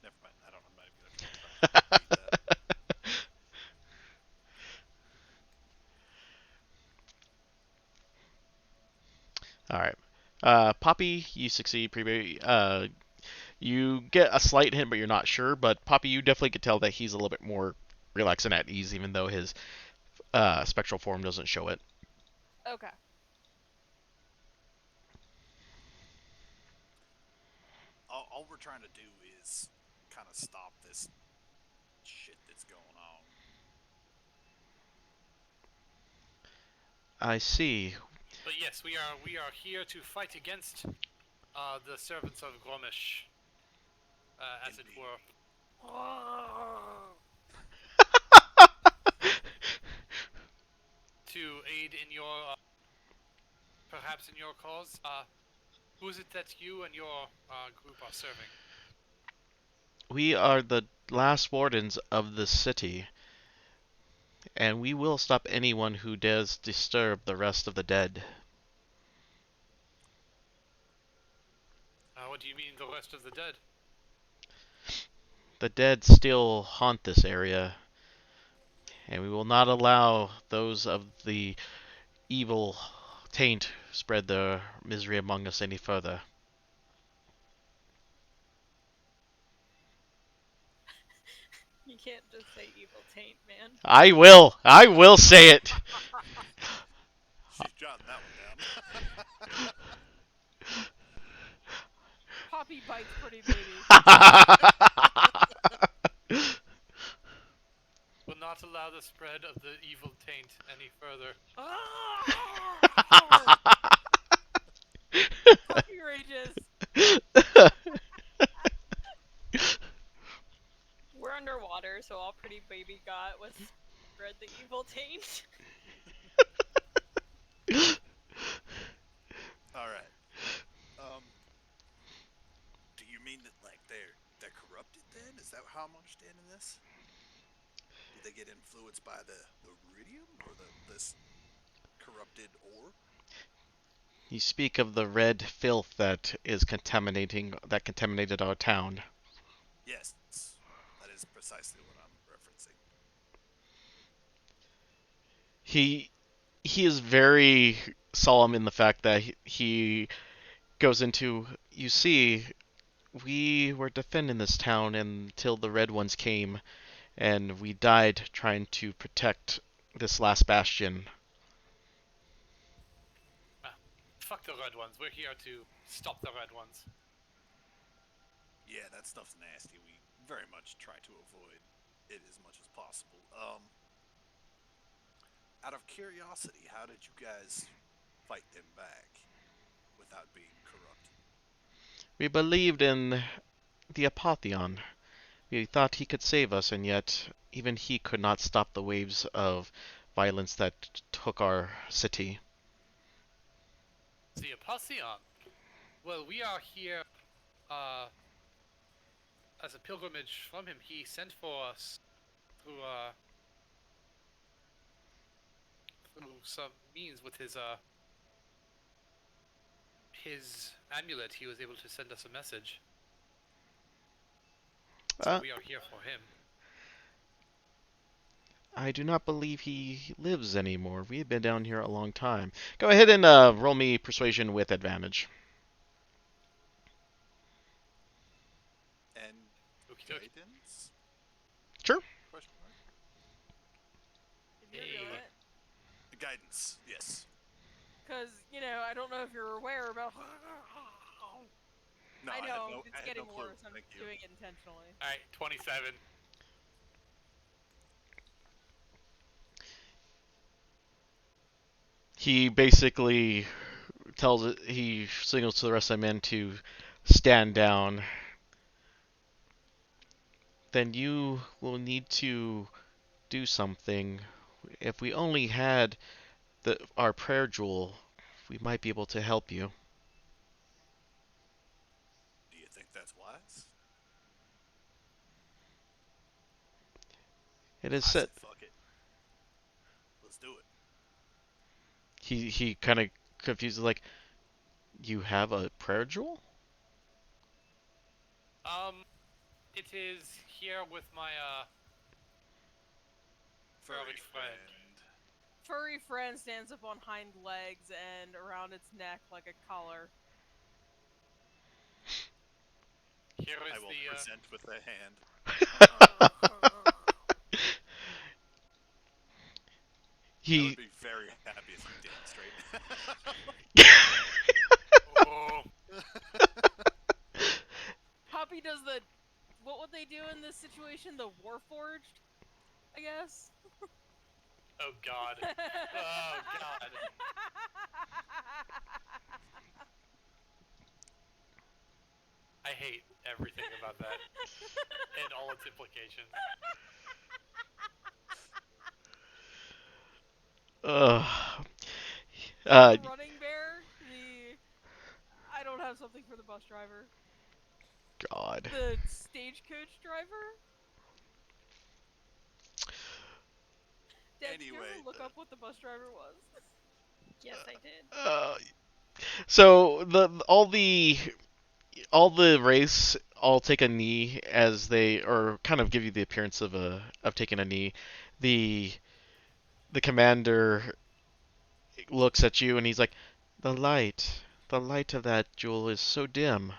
Never mind. I'm not even gonna try to beat that. All right. Poppy, you succeed. You get a slight hint, but you're not sure. But Poppy, you definitely could tell that he's a little bit more relaxed and at ease, even though his spectral form doesn't show it. Okay. All we're trying to do is kind of stop this shit that's going on. I see. But yes, we are here to fight against the servants of Gromish, as it Indeed. were. To aid in your, perhaps in your cause. Who is it that you and your group are serving? We are the last wardens of the city, and we will stop anyone who dares disturb the rest of the dead. What do you mean, the rest of the dead? The dead still haunt this area, and we will not allow those of the evil taint spread their misery among us any further. You can't just say evil taint, man. I will. I will say it. She's jotting that one down. Poppy bites pretty baby. Will not allow the spread of the evil taint any further. Poppy rages. We're underwater, so all pretty baby got was spread the evil taint. All right. Do you mean that like they're corrupted? Then is that how I'm understanding this? Did they get influenced by the iridium or this corrupted ore? You speak of the red filth that contaminated our town. Yes, that is precisely what I'm referencing. He is very solemn in the fact that he goes into, you see, we were defending this town until the red ones came, and we died trying to protect this last bastion. Fuck the red ones. We're here to stop the red ones. Yeah, that stuff's nasty. We very much try to avoid it as much as possible. Out of curiosity, how did you guys fight them back without being corrupt? We believed in the Apotheon. We thought he could save us, and yet even he could not stop the waves of violence that took our city. The Apotheon. Well, we are here as a pilgrimage from him. He sent for us through some means with his amulet. He was able to send us a message. So we are here for him. I do not believe he lives anymore. We have been down here a long time. Go ahead and roll me persuasion with advantage. And Okey-dokey. guidance? Sure. Question mark? Did you Hey. do it? Guidance, yes. Because, I don't know if you're aware about. No, I had know, no- it's I had getting no clue. worse. I'm Thank you. doing it intentionally. Alright, 27. He basically he signals to the rest of the men to stand down. Then you will need to do something. If we only had our prayer jewel, we might be able to help you. Do you think that's wise? It is I said. say fuck it. Let's do it. He kind of confused, like, you have a prayer jewel? It is here with my Furry friend. Furry friend stands up on hind legs and around its neck like a collar. Here I is will the present with a hand. I He would be very happy if you demonstrate. oh, Poppy does the. What would they do in this situation? The Warforged, I guess. oh god. Oh god. I hate everything about that and all its implications. uh, The running bear. I don't have something for the bus driver. God. The stagecoach driver. Dad, did you Anyway, ever look up what the bus driver was? Yes, I did. So all the race all take a knee as they, or kind of give you the appearance of taking a knee. The the commander looks at you and he's like, the light of that jewel is so dim.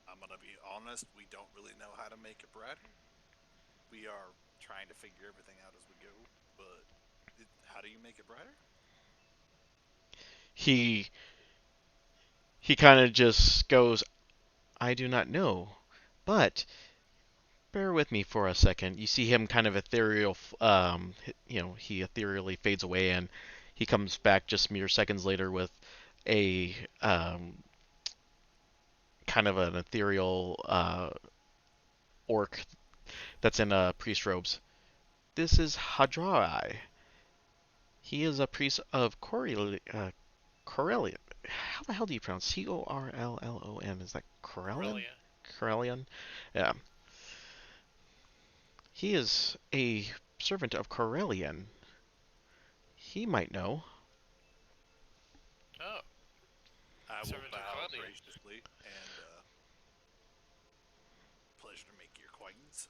I'm gonna be honest. We don't really know how to make it brighter. We are trying to figure everything out as we go. But how do you make it brighter? He he kind of just goes, I do not know, but bear with me for a second. You see him kind of ethereal, he ethereally fades away, and he comes back just mere seconds later with a kind of an ethereal orc that's in priest robes. This is Hadrai. He is a priest of Corellian. How the hell do you pronounce Corllon? Is that Corellian? Brilliant. Corellian? Yeah. He is a servant of Corellian. He might know. Oh, I will Servant of bow Corellian. graciously and pleasure to make your acquaintance.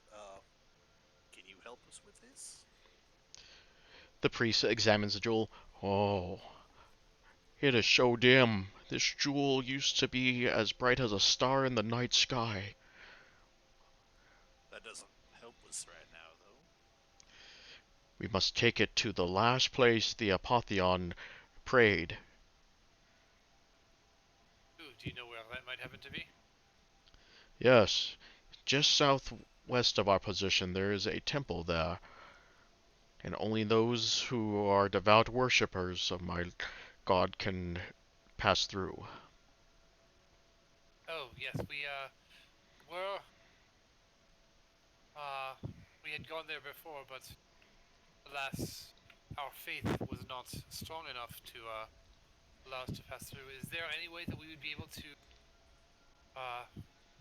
Can you help us with this? The priest examines the jewel. Oh, it is so dim. This jewel used to be as bright as a star in the night sky. That doesn't help us right now, though. We must take it to the last place the Apotheon prayed. ooh, do you know where that might happen to be? Yes, just southwest of our position there is a temple there, and only those who are devout worshippers of my god can pass through. Oh, yes, were, we had gone there before, but alas, our faith was not strong enough to, allow us to pass through. Is there any way that we would be able to,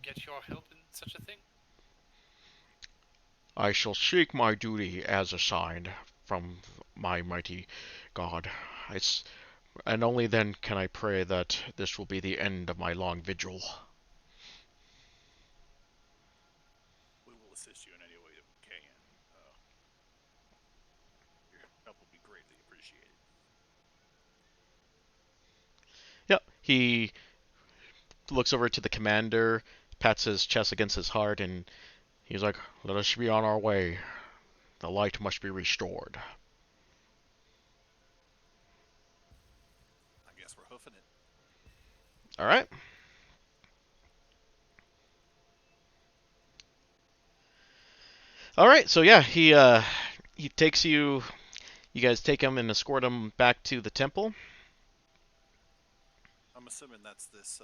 get your help in such a thing? I shall seek my duty as assigned from my mighty God. And only then can I pray that this will be the end of my long vigil. We will assist you in any way that we can. Your help will be greatly appreciated. Yep, he looks over to the commander, pats his chest against his heart, and he's like, let us be on our way. The light must be restored. I guess we're hoofing it. Alright. Alright, so yeah, he takes you guys take him and escort him back to the temple. I'm assuming that's this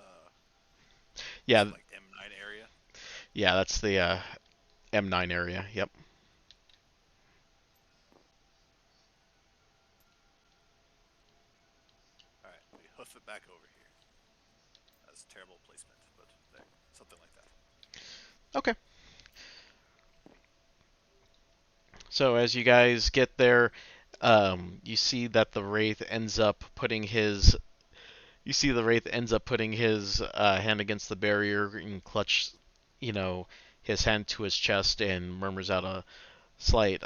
Yeah, like M9 area. yeah, that's the M9 area. Yep. back over here. That's terrible placement, but there, something like that. Okay. So as you guys get there, you see that the wraith ends up putting his hand against the barrier and clutch, his hand to his chest and murmurs out a slight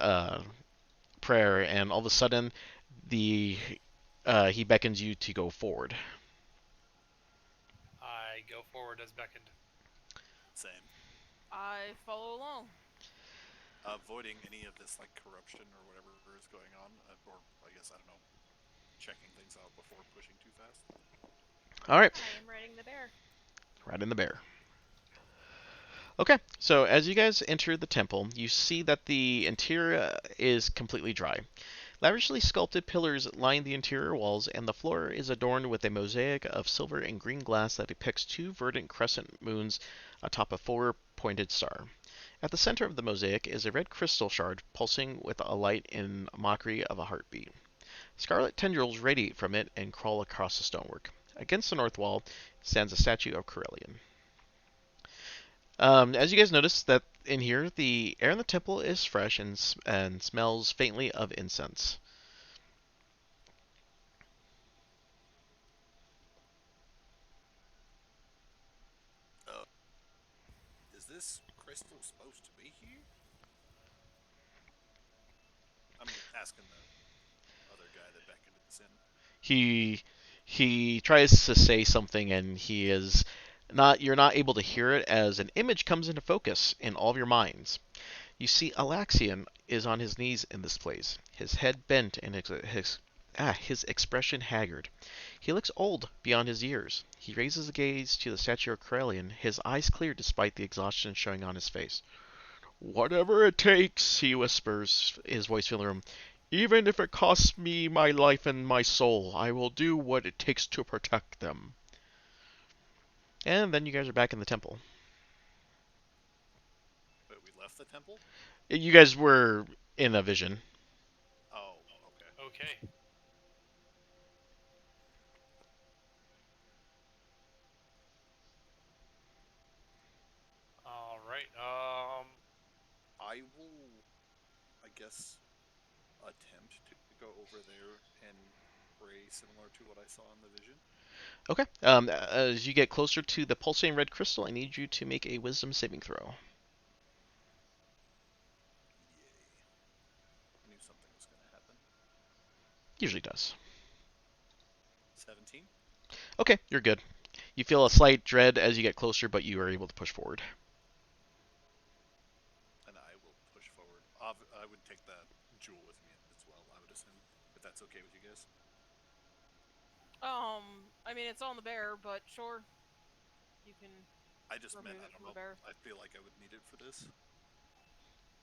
prayer, and all of a sudden, he beckons you to go forward. I go forward as beckoned. Same. I follow along. Avoiding any of this like corruption or whatever is going on, or I guess I don't know, checking things out before pushing too fast. All right, I am riding the bear. riding the bear. Okay, so as you guys enter the temple, you see that the interior is completely dry. Lavishly sculpted pillars line the interior walls, and the floor is adorned with a mosaic of silver and green glass that depicts two verdant crescent moons atop a four-pointed star. At the center of the mosaic is a red crystal shard pulsing with a light in mockery of a heartbeat. Scarlet tendrils radiate from it and crawl across the stonework. Against the north wall stands a statue of Corellian. As you guys notice that in here, the air in the temple is fresh and smells faintly of incense. Is this crystal supposed to be here? I'm asking the other guy that beckoned us in. He tries to say something, and you're not able to hear it as an image comes into focus in all of your minds. You see Alaxian is on his knees in this place, his head bent and his expression haggard. He looks old beyond his years. He raises a gaze to the statue of Corellian, his eyes clear despite the exhaustion showing on his face. "Whatever it takes," he whispers, his voice filling the room. "Even if it costs me my life and my soul, I will do what it takes to protect them." And then you guys are back in the temple. Wait, we left the temple? You guys were in a vision. Oh, okay. Okay. All right. I will, I guess, attempt to go over there and pray similar to what I saw in the vision. Okay. As you get closer to the pulsating red crystal, I need you to make a wisdom saving throw. Yay. I knew something was going to happen. Usually does. 17? Okay, you're good. You feel a slight dread as you get closer, but you are able to push forward. And I will push forward. I would take that jewel with me as well, I would assume, if that's okay with you guys. I mean, it's on the bear, but sure. You can. I just meant, Remove I it don't from the know, bear. I feel like I would need it for this.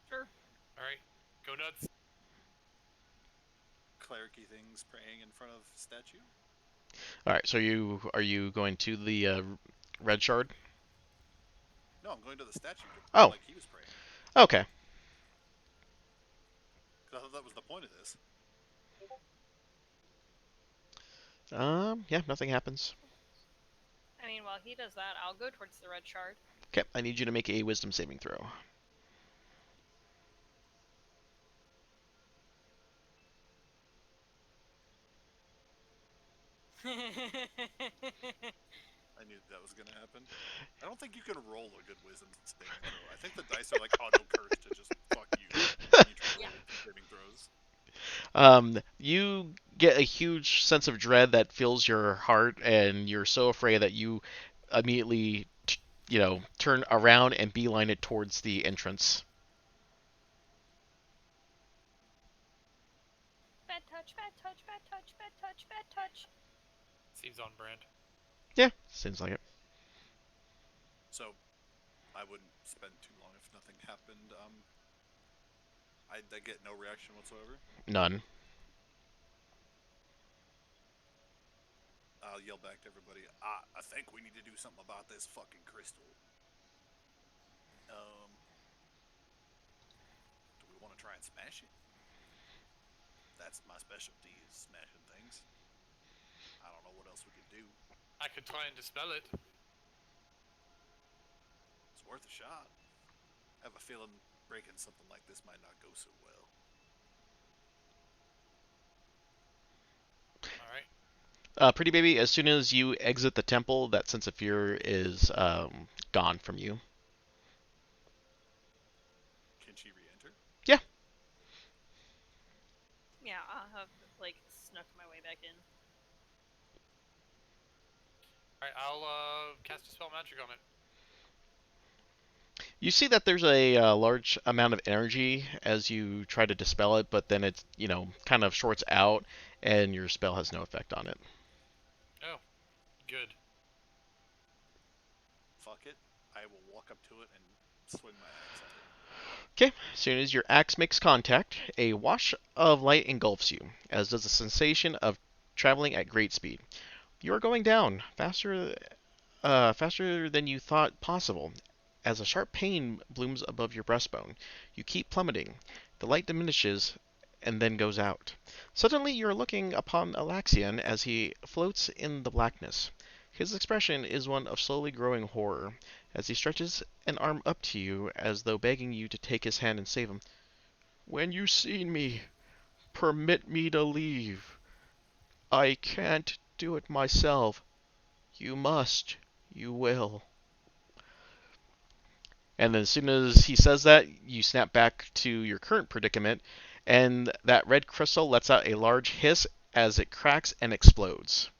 Sure. all right. Go nuts. Clericy things praying in front of statue? All right. So are you going to the red shard? No, I'm going to the statue to Oh. like he was praying. Okay. 'Cause I thought that was the point of this. Yeah, nothing happens. I mean, while he does that, I'll go towards the red shard. Okay, I need you to make a wisdom saving throw. I knew that was going to happen. I don't think you can roll a good wisdom saving throw. I think the dice are like auto cursed to just fuck you when you try to roll saving throws. You get a huge sense of dread that fills your heart, and you're so afraid that you immediately, turn around and beeline it towards the entrance. Bad touch, bad touch, bad touch, bad touch, bad touch. Seems on brand. Yeah, seems like it. So, I wouldn't spend too long if nothing happened. I get no reaction whatsoever. None. I'll yell back to everybody, I think we need to do something about this fucking crystal. Do we want to try and smash it? That's my specialty, is smashing things. I don't know what else we could do. I could try and dispel it. It's worth a shot. I have a feeling breaking something like this might not go so well. All right. Pretty baby, as soon as you exit the temple, that sense of fear is gone from you. Can she re-enter? Yeah. Yeah, I have like snuck my way back in. All right. I'll cast Dispel Magic on it. You see that there's a large amount of energy as you try to dispel it, but then it's, kind of shorts out, and your spell has no effect on it. Oh, good. Fuck it. I will walk up to it and swing my axe at it. Okay, as soon as your axe makes contact, a wash of light engulfs you, as does a sensation of traveling at great speed. You are going down faster than you thought possible. As a sharp pain blooms above your breastbone, you keep plummeting. The light diminishes and then goes out. Suddenly, you are looking upon Alaxian as he floats in the blackness. His expression is one of slowly growing horror, as he stretches an arm up to you as though begging you to take his hand and save him. When you see me, permit me to leave. I can't do it myself. You must. You will. And then as soon as he says that, you snap back to your current predicament, and that red crystal lets out a large hiss as it cracks and explodes.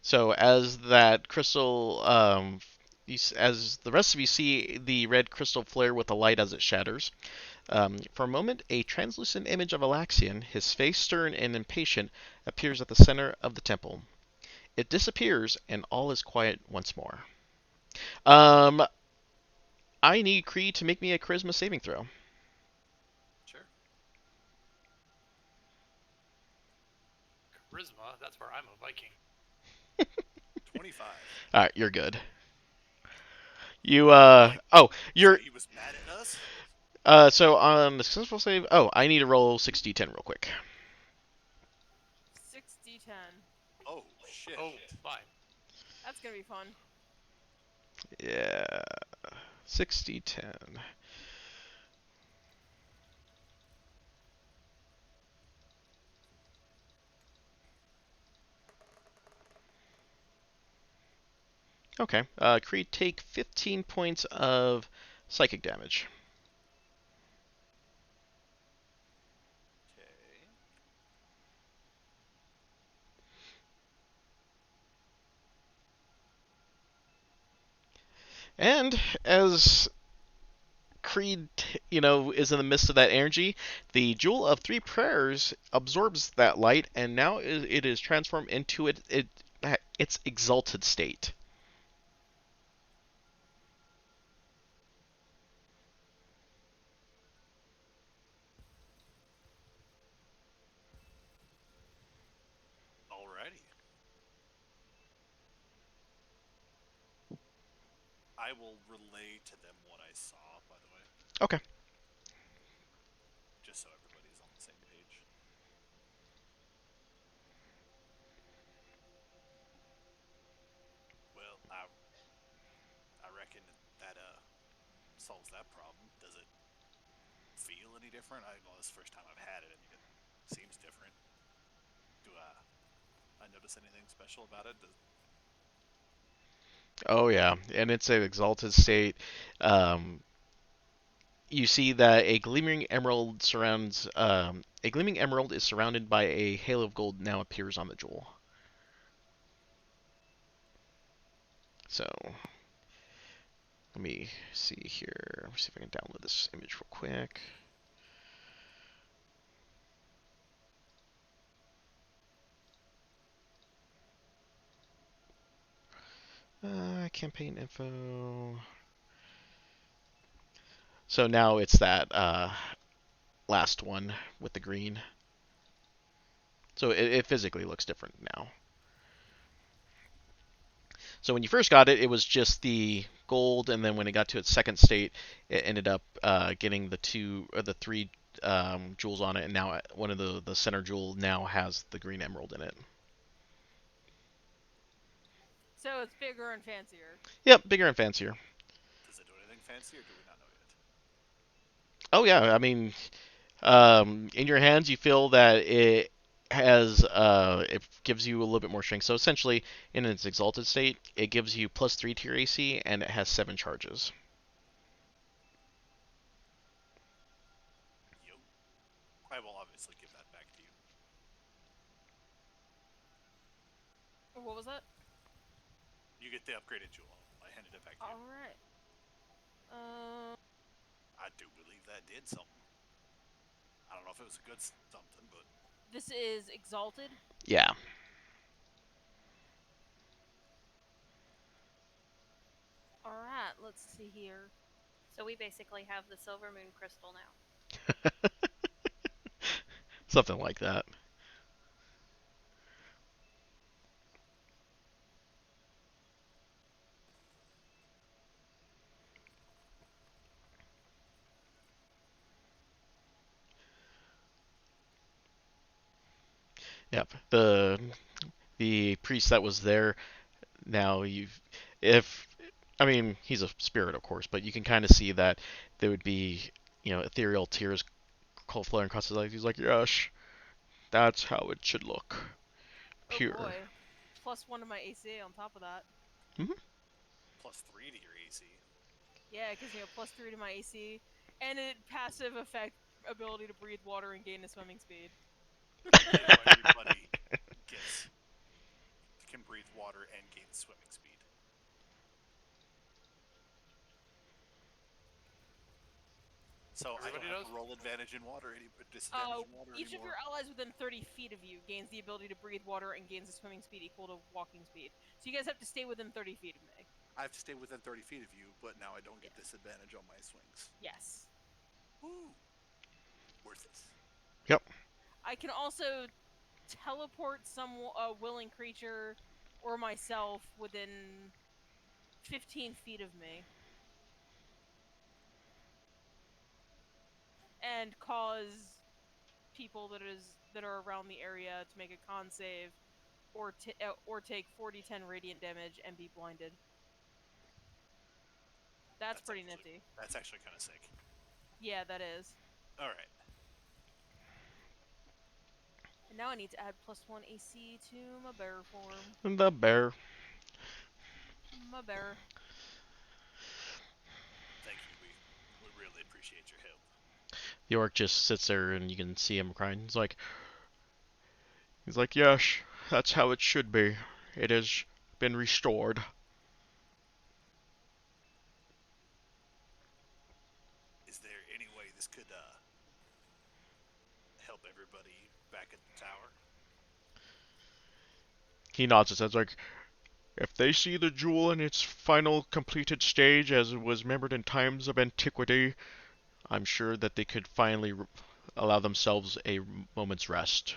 So as that crystal, as the rest of you see the red crystal flare with the light as it shatters, for a moment, a translucent image of Alaxian, his face stern and impatient, appears at the center of the temple. It disappears, and all is quiet once more. I need Kree to make me a charisma saving throw. Sure. Charisma. That's where I'm a Viking. 25. All right, you're good. You So you're he was mad at us? so on the successful save. Oh, I need to roll 6d10 real quick. 6d10. Oh, shit. Oh, fine. That's gonna be fun. Yeah, 6d10. Okay. Kree, take 15 points of psychic damage. Okay. And as Creed, is in the midst of that energy, the Jewel of Three Prayers absorbs that light, and now it is transformed into its exalted state. Alrighty. I will relay to them what I saw, by the way. Okay. Just so everybody's on the same page. Well, I reckon that solves that problem. Does it feel any different? Well, this is the first time I've had it. I mean, it seems different. Do I notice anything special about it? Oh yeah, and it's an exalted state. You see that a gleaming emerald is surrounded by a halo of gold now appears on the jewel. So let me see here. Let me see if I can download this image real quick. Campaign info. So now it's that last one with the green. So it physically looks different now. So when you first got it, it was just the gold, and then when it got to its second state, it ended up getting the three jewels on it, and now one of the center jewel now has the green emerald in it. So it's bigger and fancier. Yep, bigger and fancier. Does it do anything fancy, or do we not know yet? Oh yeah, I mean, in your hands you feel that it gives you a little bit more strength. So essentially, in its exalted state, it gives you +3 to your AC, and it has 7 charges. Yo. I will obviously give that back to you. What was that? You get the upgraded jewel. I handed it back to you. All right. I do believe that did something. I don't know if it was a good something, but This is exalted. Yeah. All right. Let's see here. So we basically have the silver moon crystal now. Something like that. Yep. The priest that was there now if I mean he's a spirit of course, but you can kind of see that there would be ethereal tears flowing across his eyes. He's like, yes, that's how it should look. Pure. Oh boy. +1 to my AC on top of that. +3 to your AC. Yeah, because +3 to my AC, and it passive effect ability to breathe water and gain a swimming speed. Everybody can breathe water and gain swimming speed. So Everybody I don't have knows? a roll advantage in water, disadvantage in water Each of anymore. your allies within 30 feet of you gains the ability to breathe water and gains a swimming speed equal to walking speed. So you guys have to stay within 30 feet of me. I have to stay within 30 feet of you, but now I don't get disadvantage on my swings. Yes. Woo! Worth it. Yep. I can also teleport some willing creature or myself within 15 feet of me. And cause people that are around the area to make a con save, or take 4d10 radiant damage and be blinded. That's pretty nifty. That's actually kind of sick. Yeah, that is. All right. And now I need to add +1 AC to my bear form. The bear. My bear. Thank you. We really appreciate your help. The orc just sits there and you can see him crying. He's like, yes, that's how it should be. It has been restored. Is there any way this could help everybody back at the tower? He nods his head like, if they see the jewel in its final completed stage as it was remembered in times of antiquity, I'm sure that they could finally allow themselves a moment's rest.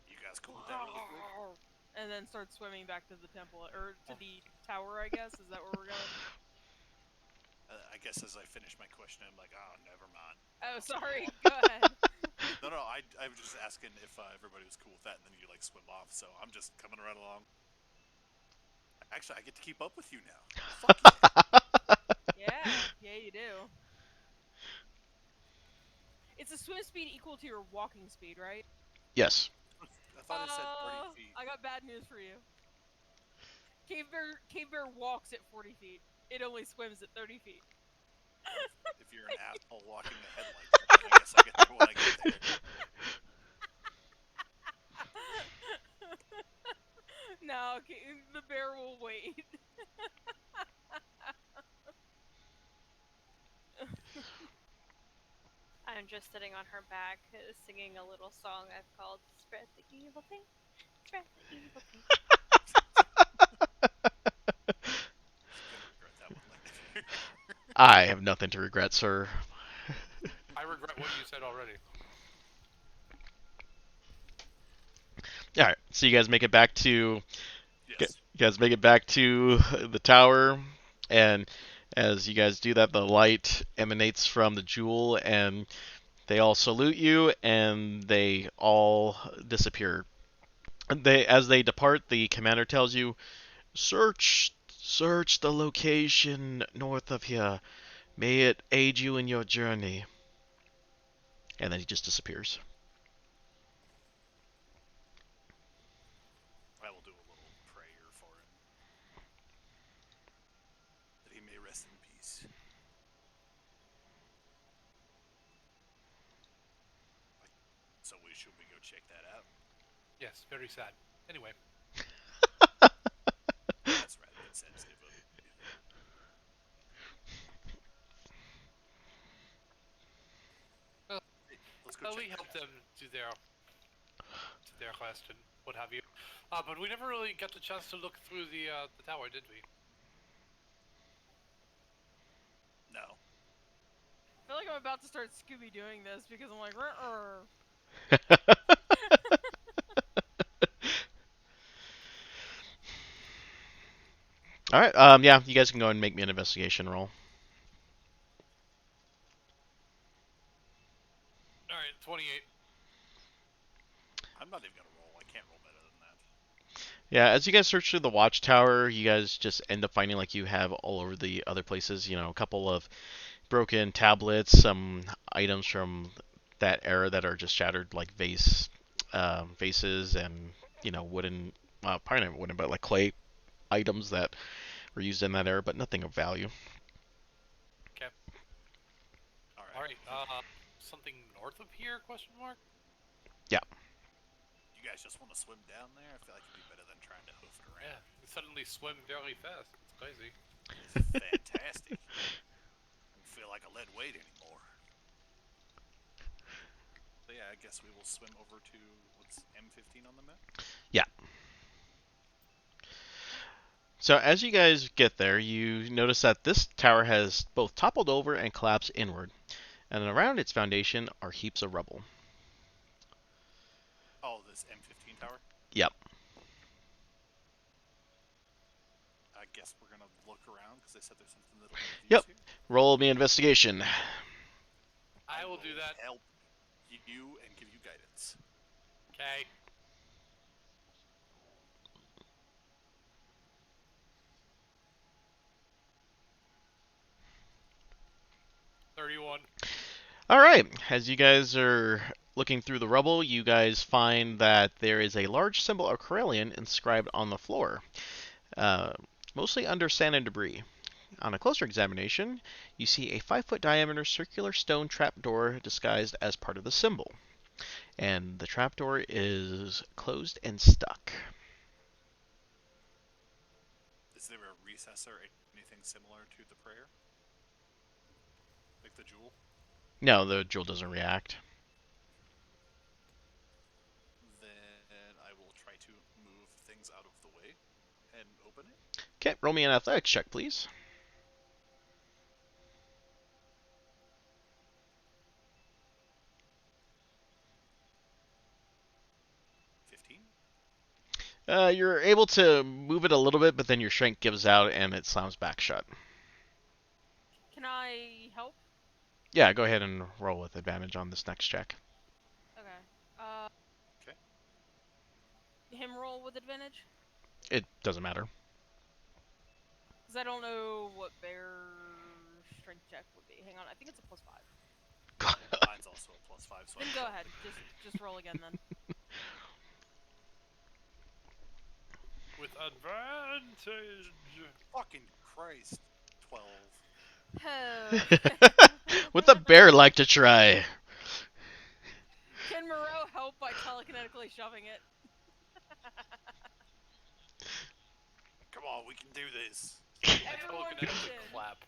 You guys cool with that really quick? And then start swimming back to the temple, or to the tower, I guess? Is that where we're going? I guess as I finish my question, I'm like, oh, never mind. Oh, sorry. Go ahead. No, I was just asking if everybody was cool with that, and then you, swim off, so I'm just coming right along. Actually, I get to keep up with you now. Fuck yeah. Yeah, you do. It's a swim speed equal to your walking speed, right? Yes. I thought it said 40 feet. I got bad news for you. Cave Bear walks at 40 feet. It only swims at 30 feet. If you're an asshole walking the headlights, then I guess I get there when I get there. No, the bear will wait. I'm just sitting on her back, singing a little song I've called "Spread the Evil Thing." Spread the evil thing. Gonna regret that one later. I have nothing to regret, sir. I regret what you said already. Alright, so you guys make it back to You guys make it back to the tower, and as you guys do that, the light emanates from the jewel, and they all salute you, and they all disappear. As they depart, the commander tells you, search the location north of here. May it aid you in your journey." And then he just disappears. I will do a little prayer for him, that he may rest in peace. So should we go check that out? Yes, very sad. Anyway, That's rather insensitive of you. Well, Let's go check we that helped out. them do their quest and what have you. But we never really got the chance to look through the tower, did we? No. I feel like I'm about to start Scooby doing this because I'm like, "Ruh-uh." All right. Yeah, you guys can go and make me an investigation roll. All right, 28. I'm not even gonna roll. I can't roll better than that. Yeah, as you guys search through the watchtower, you guys just end up finding, like you have all over the other places, a couple of broken tablets, some items from that era that are just shattered, like vases, and wooden, probably not wooden, but like clay items that were used in that era, but nothing of value. Okay. All right. Something north of here? Question mark. Yeah. You guys just want to swim down there? I feel like it'd be better than trying to hoof it Yeah. around. You suddenly swim very fast. It's crazy. It's fantastic. I don't feel like a lead weight anymore. So yeah, I guess we will swim over to what's M15 on the map. Yeah. So as you guys get there, you notice that this tower has both toppled over and collapsed inward, and around its foundation are heaps of rubble. Oh, this M15 tower? Yep. I guess we're gonna look around because they said there's something that'll be Yep. used here. Roll me investigation. I will do that. Help you and give you guidance. Okay. $31. All right. As you guys are looking through the rubble, you guys find that there is a large symbol of Corellian inscribed on the floor, mostly under sand and debris. On a closer examination, you see a 5-foot diameter circular stone trapdoor disguised as part of the symbol. And the trapdoor is closed and stuck. Is there a recess or anything similar to the prayer? Like the jewel? No, the jewel doesn't react. Then I will try to move things out of the way and open it. Okay, roll me an athletics check, please. You're able to move it a little bit, but then your strength gives out and it slams back shut. Can I help? Yeah, go ahead and roll with advantage on this next check. Okay. Okay. Him roll with advantage? It doesn't matter. Because I don't know what bear strength check would be. Hang on, I think it's a +5. Mine's also a +5, so Then go ahead. Just roll again then. With advantage. Fucking Christ. 12. Would the bear like to try? Can Moreau help by telekinetically shoving it? Come on, we can do this. I Everyone telekinetically can. clap.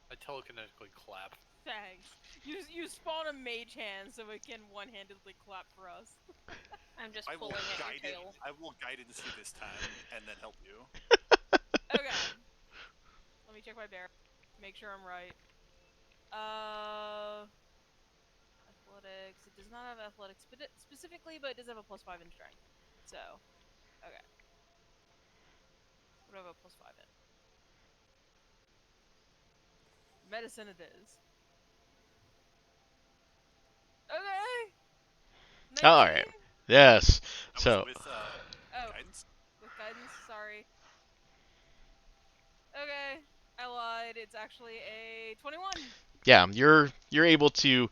I telekinetically clap. Thanks. You spawn a mage hand so it can one-handedly clap for us. I'm just I will pulling at your guide it. tail. I will guidance you this time and then help you. Okay. Let me check my bear. Make sure I'm right. Athletics. It does not have athletics specifically, but it does have a +5 in strength. So, okay. What do I have a +5 in? Medicine it is. Okay. 19? All right. Yes. That So was with Oh, guidance. with guidance. Sorry. Okay. I lied. It's actually a 21. yeah, you're able to,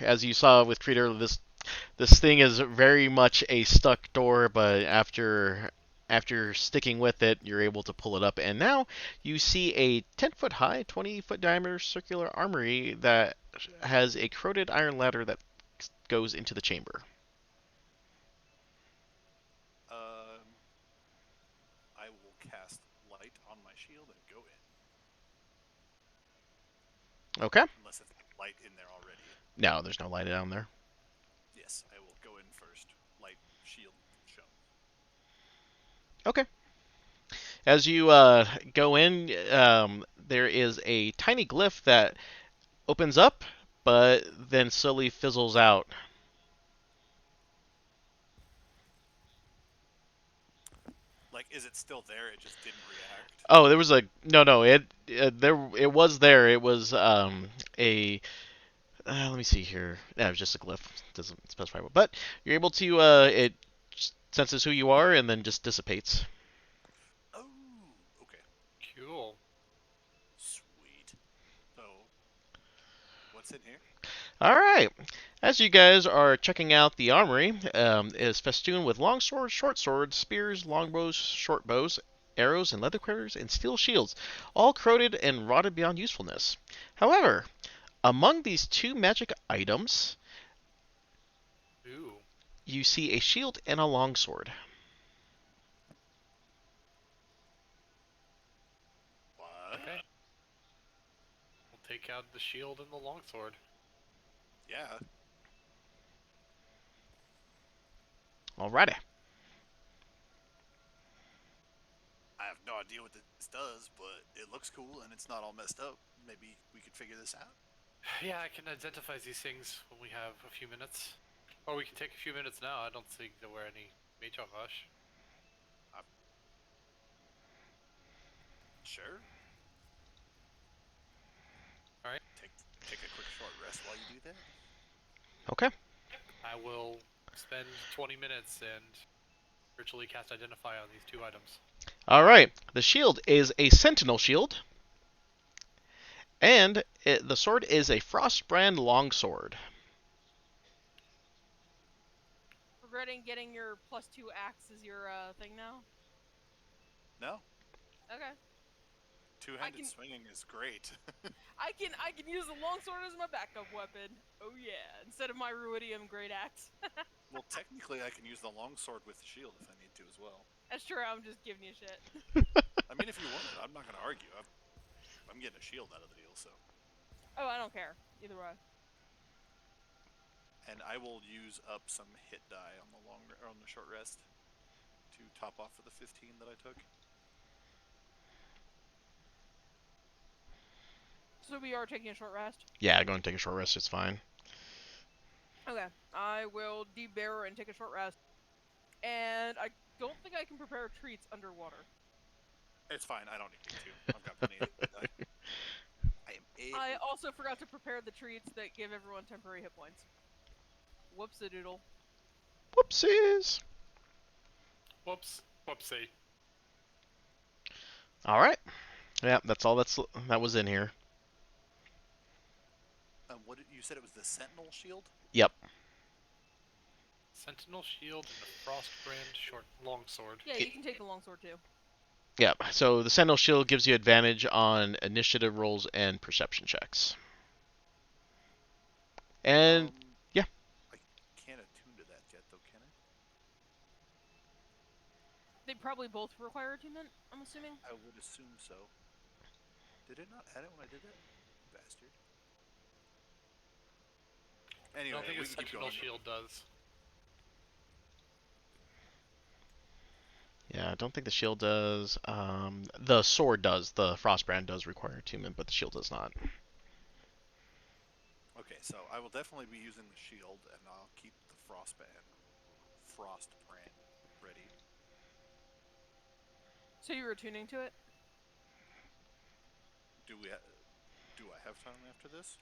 as you saw with Creator, this thing is very much a stuck door, but after sticking with it, you're able to pull it up, and now you see a 10-foot high, 20-foot diameter circular armory that has a corroded iron ladder that goes into the chamber. I will cast light on my shield and go in. Okay. Unless it's light in there already. No, there's no light down there. Yes, I will go in first. Light shield shown. Okay. As you go in, there is a tiny glyph that opens up, but then slowly fizzles out. Like, is it still there? It just didn't react. Oh, there was a no. It was there. It was a let me see here. Yeah, it was just a glyph. Doesn't specify what, but you're able to it senses who you are and then just dissipates. Oh, okay. Cool. Sweet. So, what's in here? All right. As you guys are checking out, the armory is festooned with long swords, short swords, spears, longbows, short bows, arrows, and leather quivers, and steel shields, all corroded and rotted beyond usefulness. However, among these two magic items, Ooh. you see a shield and a longsword. What? Okay. We'll take out the shield and the longsword. Yeah. Alrighty. I have no idea what this does, but it looks cool and it's not all messed up. Maybe we could figure this out. Yeah, I can identify these things when we have a few minutes. Or we can take a few minutes now. I don't think there were any major rush. Sure. Alright. Take a quick short rest while you do that. Okay. I will spend 20 minutes and virtually cast Identify on these two items. Alright. The shield is a sentinel shield. And the sword is a Frostbrand longsword. Regretting getting your +2 axe as your thing now? No. Okay. Two-handed swinging is great. I can use the longsword as my backup weapon. Oh yeah, instead of my Ruidium great axe. Well, technically, I can use the longsword with the shield if I need to as well. That's true. I'm just giving you shit. I mean, if you want it, I'm not going to argue. I'm getting a shield out of the deal, so. Oh, I don't care. Either way. And I will use up some hit die on the short rest to top off for the 15 that I took. So we are taking a short rest? Yeah, go and take a short rest. It's fine. Okay. I will debear and take a short rest. And I don't think I can prepare treats underwater. It's fine. I don't need to. I've got plenty of hit die. I am able. I also forgot to prepare the treats that give everyone temporary hit points. Whoops-a-doodle. Whoopsies. Whoops. Whoopsie. Alright. Yeah, that's all that was in here. What did you said it was the Sentinel shield? Yep. Sentinel shield and the Frostbrand short longsword. Yeah, you can take the longsword too. Yep. So the Sentinel Shield gives you advantage on initiative rolls and perception checks. And yeah. I can't attune to that yet, though, can I? They probably both require attunement, I'm assuming. I would assume so. Did it not add it when I did that? Bastard. Anyway, I don't think we a can keep Sentinel going. shield does. Yeah, I don't think the shield does. The sword does. The Frostbrand does require attunement, but the shield does not. Okay, so I will definitely be using the shield, and I'll keep the Frostbrand ready. So you were tuning to it? Do we? Do I have time after this?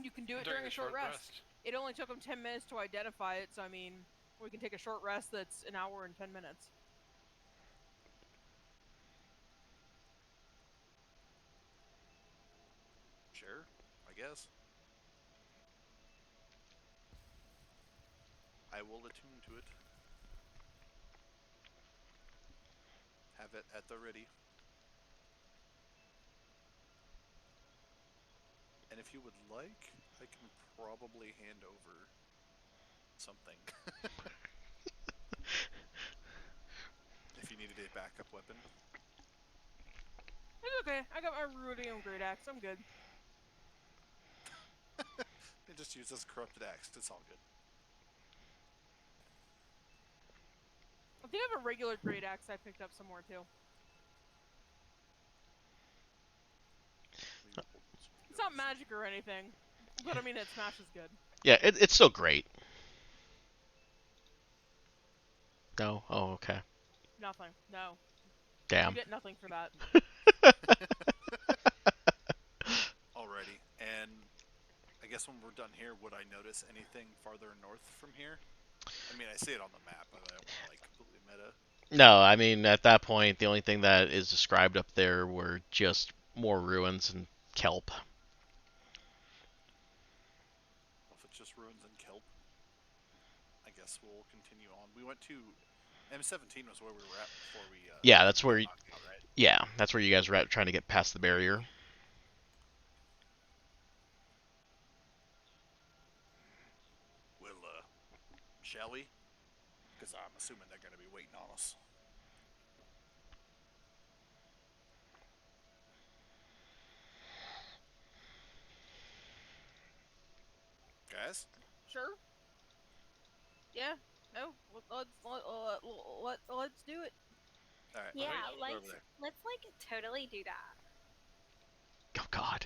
You can do it During during a the short rest. It only took them 10 minutes to identify it, so I mean, we can take a short rest that's an hour and 10 minutes. Sure, I guess. I will attune to it. Have it at the ready. And if you would like, I can probably hand over something. If you needed a backup weapon. It's okay. I got my ruidium great axe. I'm good. They just use this corrupted axe. It's all good. I think I have a regular great axe I picked up somewhere too. It's not magic or anything, but I mean it smashes good. Yeah, it's still great. No? Oh, okay. Nothing. No. Damn. You get nothing for that. Alrighty. And I guess when we're done here, would I notice anything farther north from here? I mean, I see it on the map, but I don't want to, like, completely meta. No, I mean, at that point, the only thing that is described up there were just more ruins and kelp. Well, if it's just ruins and kelp, I guess we'll continue on. We went to M17 was where we were at before we. Yeah, that's where. knocked out, right? Yeah, that's where you guys were at, trying to get past the barrier. Well, shall we? Because I'm assuming they're going to be waiting on us. Guys? Sure. Yeah. No. Let's do it. Alright. Yeah, we're over there. let's like totally do that. Oh, God.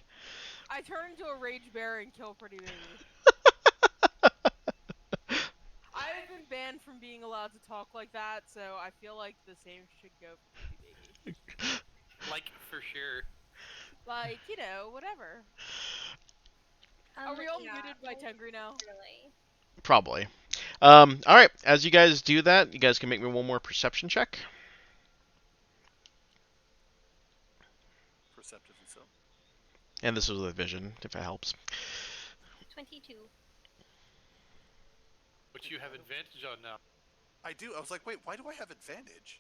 I turn into a rage bear and kill Pretty Baby. I've been banned from being allowed to talk like that, so I feel like the same should go for Pretty Baby. Like, for sure. Like, you know, whatever. Are we all muted by Tengri now? Really. Probably. Alright, as you guys do that, you guys can make me one more perception check. Perceptively so. And this is with vision, if it helps. 22. Which you have advantage on now. I do. I was like, wait, why do I have advantage?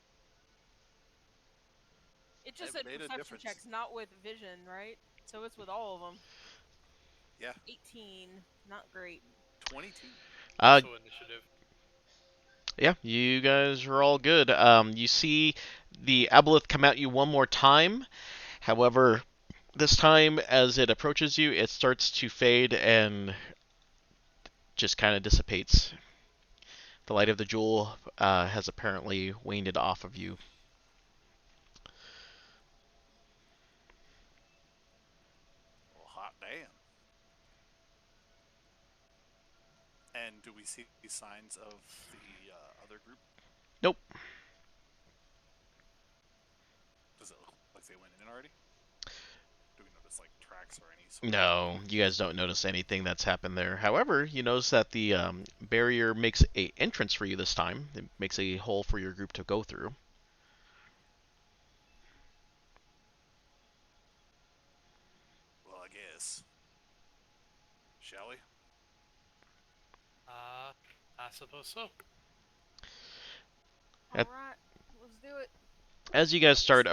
It just It said made a perception difference. checks, not with vision, right? So it's with all of them. Yeah. 18. Not great. 22. Also initiative. Yeah, you guys are all good. You see the aboleth come at you one more time. However, this time, as it approaches you, it starts to fade and just kind of dissipates. The light of the jewel has apparently waned it off of you. Well, hot damn. And do we see signs of the other group? Nope. Does it look like they went in already? Do we notice like tracks or any sort No, you guys don't notice anything that's happened there. However, you notice that the barrier makes a entrance for you this time. It makes a hole for your group to go through. Well, I guess. Shall we? I suppose so. At- Alright, let's do it. As you guys start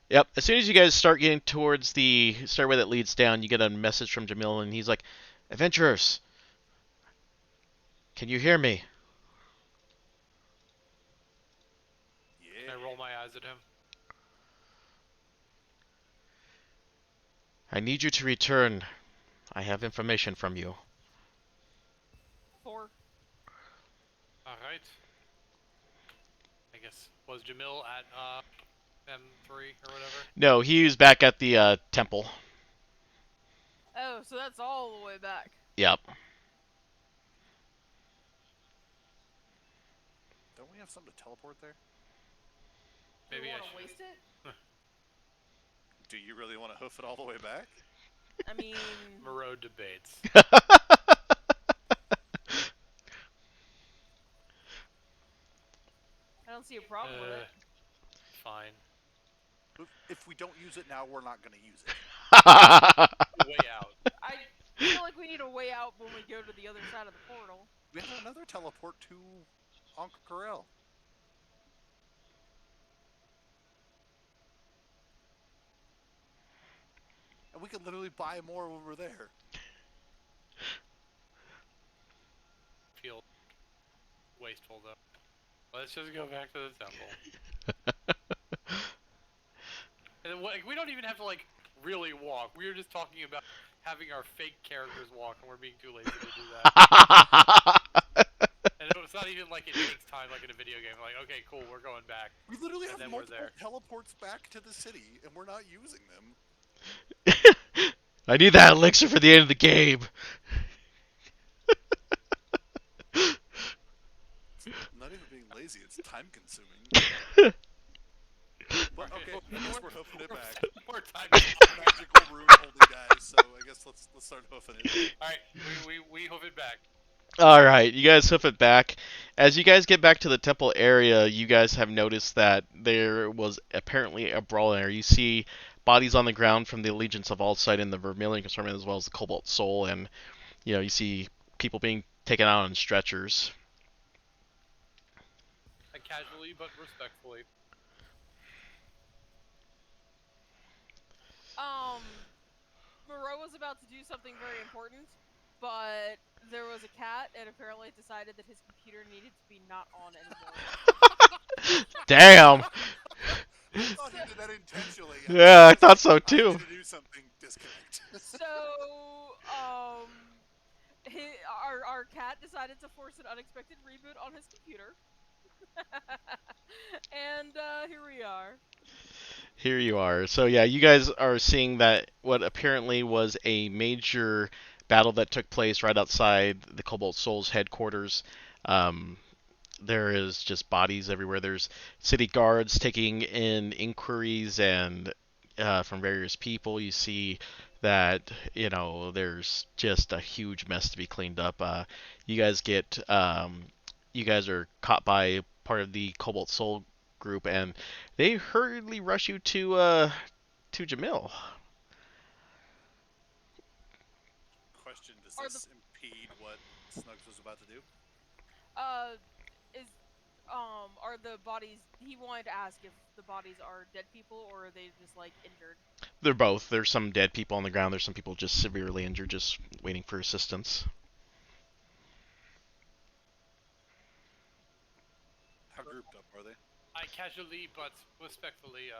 Yep, as soon as you guys start getting towards the stairway that leads down, you get a message from Jamil, and he's like, "Adventurers, can you hear me?" Yeah. I roll my eyes at him. "I need you to return. I have information from you." 4. Alright. I guess, was Jamil at, M3 or whatever? No, he's back at the temple. Oh, so that's all the way back. Yep. Don't we have something to teleport there? Do we Maybe I want to should. waste it? Do you really want to hoof it all the way back? I mean, Moreau debates. I don't see a problem with it. Fine. If we don't use it now, we're not going to use it. Way out. I feel like we need a way out when we go to the other side of the portal. We have another teleport to Ankh-Corel. And we can literally buy more when we're there. Feel wasteful though. Let's just go back to the temple. And then, we don't even have to like really walk. We were just talking about having our fake characters walk, and we're being too lazy to do that. And it's not even like it takes time like in a video game. Like, okay, cool, we're going back. We literally And have then we're multiple there. teleports back to the city, and we're not using them. I need that elixir for the end of the game. I'm not even being lazy, it's time consuming. But okay, I guess we're hoofing it back. More time. Magical rune holding guys, so I guess let's start hoofing it. Alright, we hoof it back. All right, you guys hoof it back. As you guys get back to the temple area, you guys have noticed that there was apparently a brawl in there. You see bodies on the ground from the Allegiance of Altside and the Vermilion Consortium, as well as the Cobalt Soul, and you see people being taken out on stretchers. And casually but respectfully. Moreau was about to do something very important, but there was a cat, and apparently decided that his computer needed to be not on anymore. Damn. I thought he did that intentionally. Yeah, I thought so I too. need to do something, disconnect. So, our cat decided to force an unexpected reboot on his computer. And here we are. Here you are. So yeah, you guys are seeing that what apparently was a major battle that took place right outside the Cobalt Souls headquarters. There is just bodies everywhere. There's city guards taking in inquiries and from various people. You see that there's just a huge mess to be cleaned up. You guys are caught by part of the Cobalt Soul group, and they hurriedly rush you to Jamil. Question, does Are this impede what Snugs was about to do? Are the bodies? He wanted to ask if the bodies are dead people or are they just like injured? They're both. There's some dead people on the ground. There's some people just severely injured, just waiting for assistance. How grouped up are they? I casually but respectfully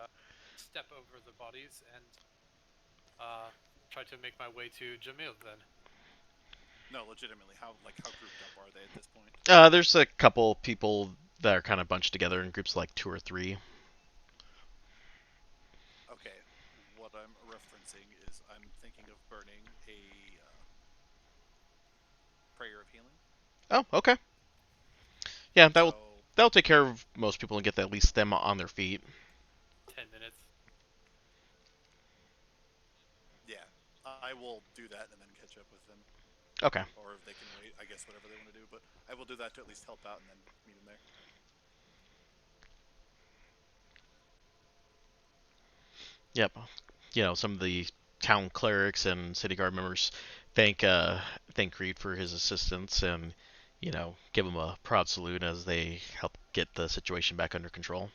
step over the bodies and try to make my way to Jamil then. No, legitimately, how grouped up are they at this point? There's a couple people that are kind of bunched together in groups, like 2 or 3. Okay, what I'm referencing is I'm thinking of burning a prayer of healing. Oh, okay. Yeah, So, that'll take care of most people and get at least them on their feet. 10 minutes. yeah, I will do that and then catch up with them. Okay. Or if they can wait, I guess whatever they want to do. But I will do that to at least help out and then meet them there. Yep. Some of the town clerics and city guard members thank Creed for his assistance and give him a proud salute as they help get the situation back under control.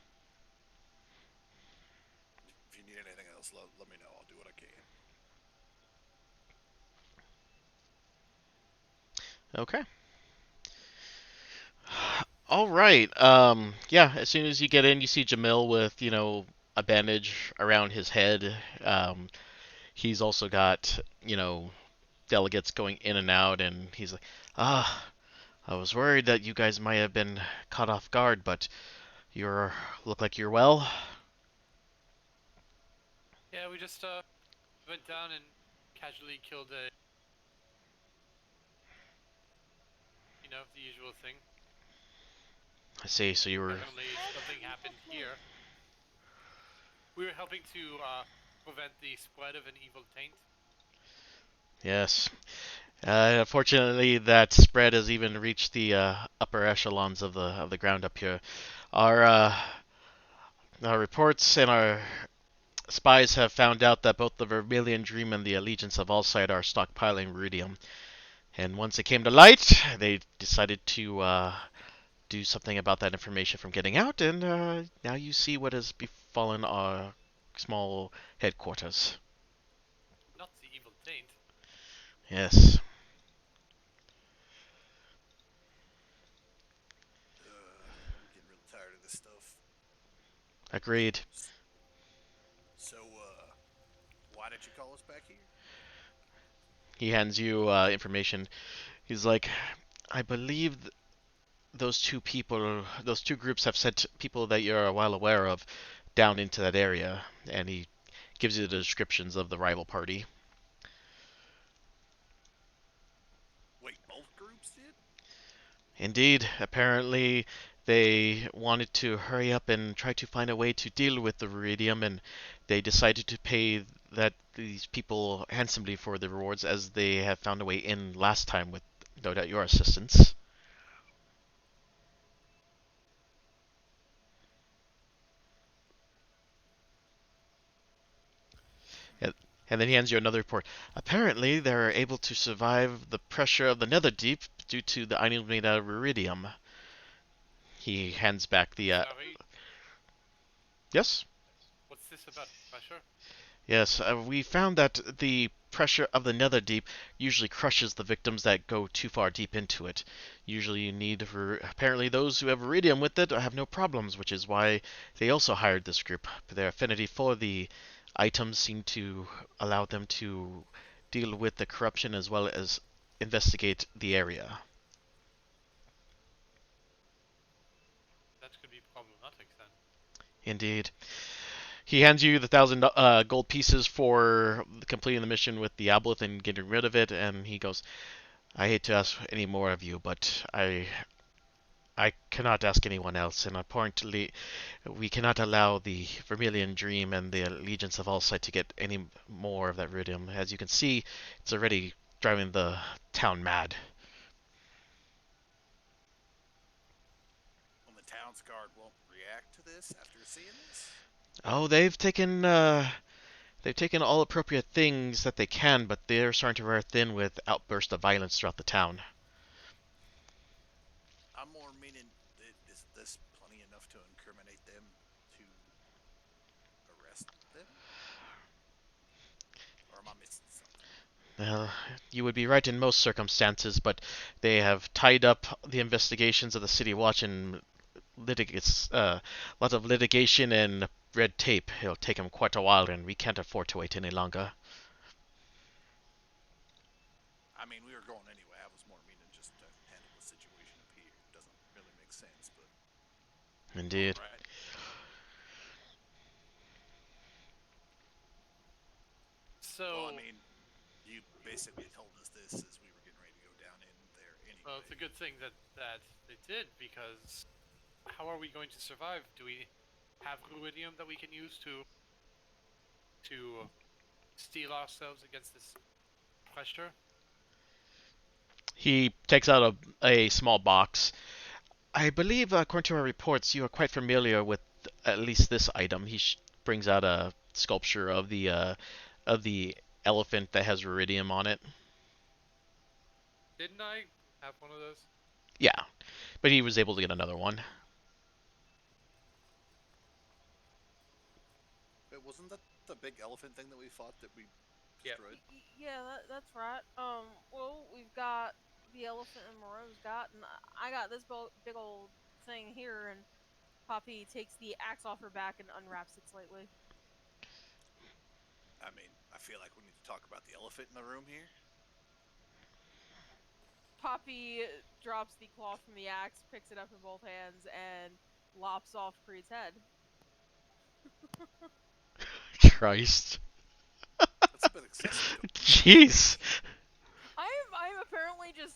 If you need anything else, let me know. I'll do what I can. Okay. All right. Yeah, as soon as you get in, you see Jamil with, a bandage around his head. He's also got, delegates going in and out, and he's like, I was worried that you guys might have been caught off guard, but look like you're well. Yeah, we just went down and casually killed the usual thing. I see, so you were... Definitely something happened here. We were helping to prevent the spread of an evil taint. Yes. Unfortunately, that spread has even reached the upper echelons of the ground up here. Our our reports and our spies have found out that both the Vermilion Dream and the Allegiance of Allsight are stockpiling Ruidium. And once it came to light, they decided to do something about that information from getting out, and now you see what has befallen our small headquarters. Not the evil taint. Yes, I'm getting real tired of this stuff. agreed. So, why did you call us back here? He hands you information. He's like, I believe those two groups have sent people that you're well aware of down into that area, and he gives you the descriptions of the rival party. Wait, both groups did? Indeed, apparently they wanted to hurry up and try to find a way to deal with the Viridium, and they decided to pay these people handsomely for the rewards, as they have found a way in last time with no doubt your assistance. And then he hands you another report. Apparently, they're able to survive the pressure of the Nether Deep due to the items made out of Viridium. He hands back the. Sorry, Yes? what's this about pressure? Yes, we found that the pressure of the Nether Deep usually crushes the victims that go too far deep into it. Usually you need, apparently those who have Iridium with it have no problems, which is why they also hired this group. Their affinity for the items seemed to allow them to deal with the corruption as well as investigate the area. That could be problematic then. Indeed. He hands you the 1,000 gold pieces for completing the mission with the Aboleth and getting rid of it, and he goes, I hate to ask any more of you, but I cannot ask anyone else, and apparently we cannot allow the Vermilion Dream and the Allegiance of Allsight to get any more of that Iridium. As you can see, it's already driving the town mad. And the town's guard won't react to this after seeing this? Oh, they've taken all appropriate things that they can, but they're starting to wear thin with outbursts of violence throughout the town. I'm more meaning, is this plenty enough to incriminate them to arrest them? Or am I missing something? Well, you would be right in most circumstances, but they have tied up the investigations of the City Watch in a lot of litigation and red tape. It'll take them quite a while, and we can't afford to wait any longer. I mean, we were going anyway. I was more meaning just to handle the situation up here. Doesn't really make sense, but Indeed. right. So, Well, I mean, you basically told us this as we were getting ready to go down in there anyway. well, it's a good thing that they did, because how are we going to survive? Do we have ruidium that we can use to steel ourselves against this pressure? He takes out a small box. I believe, according to our reports, you are quite familiar with at least this item. He brings out a sculpture of the elephant that has Iridium on it. Didn't I have one of those? Yeah, but he was able to get another one. But wasn't that the big elephant thing that we fought that we Yep. destroyed? Yeah, that's right. Well, we've got the elephant and Moreau's got, and I got this big old thing here, and Poppy takes the axe off her back and unwraps it slightly. I mean, I feel like we need to talk about the elephant in the room here. Poppy drops the claw from the axe, picks it up in both hands, and lops off Creed's head. Christ. That's a bit excessive. Jeez. I'm apparently just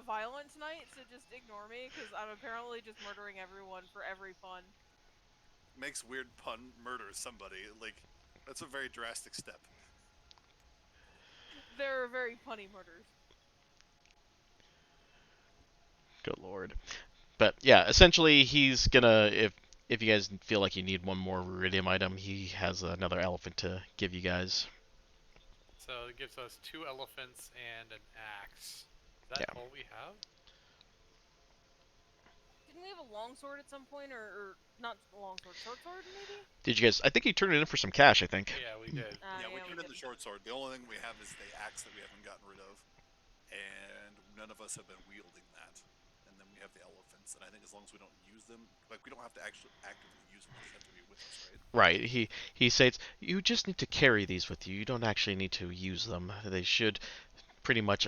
violent tonight, so just ignore me, because I'm apparently just murdering everyone for every fun. makes weird pun murders somebody. Like, that's a very drastic step. They're very punny murders. Good lord. But yeah, essentially he's gonna if you guys feel like you need one more Ruidium item, he has another elephant to give you guys. So it gives us 2 elephants and an axe. Is that Yeah. all we have? Didn't we have a longsword at some point, or not a longsword, short sword maybe? Did you guys? I think you turned it in for some cash. I think. Yeah, we did. Yeah, we turned in did. the short sword. The only thing we have is the axe that we haven't gotten rid of, and none of us have been wielding that. And then we have the elephants, and I think as long as we don't use them, like we don't have to actually actively use them, they just have to be with us, right? Right. He states you just need to carry these with you. You don't actually need to use them. They should pretty much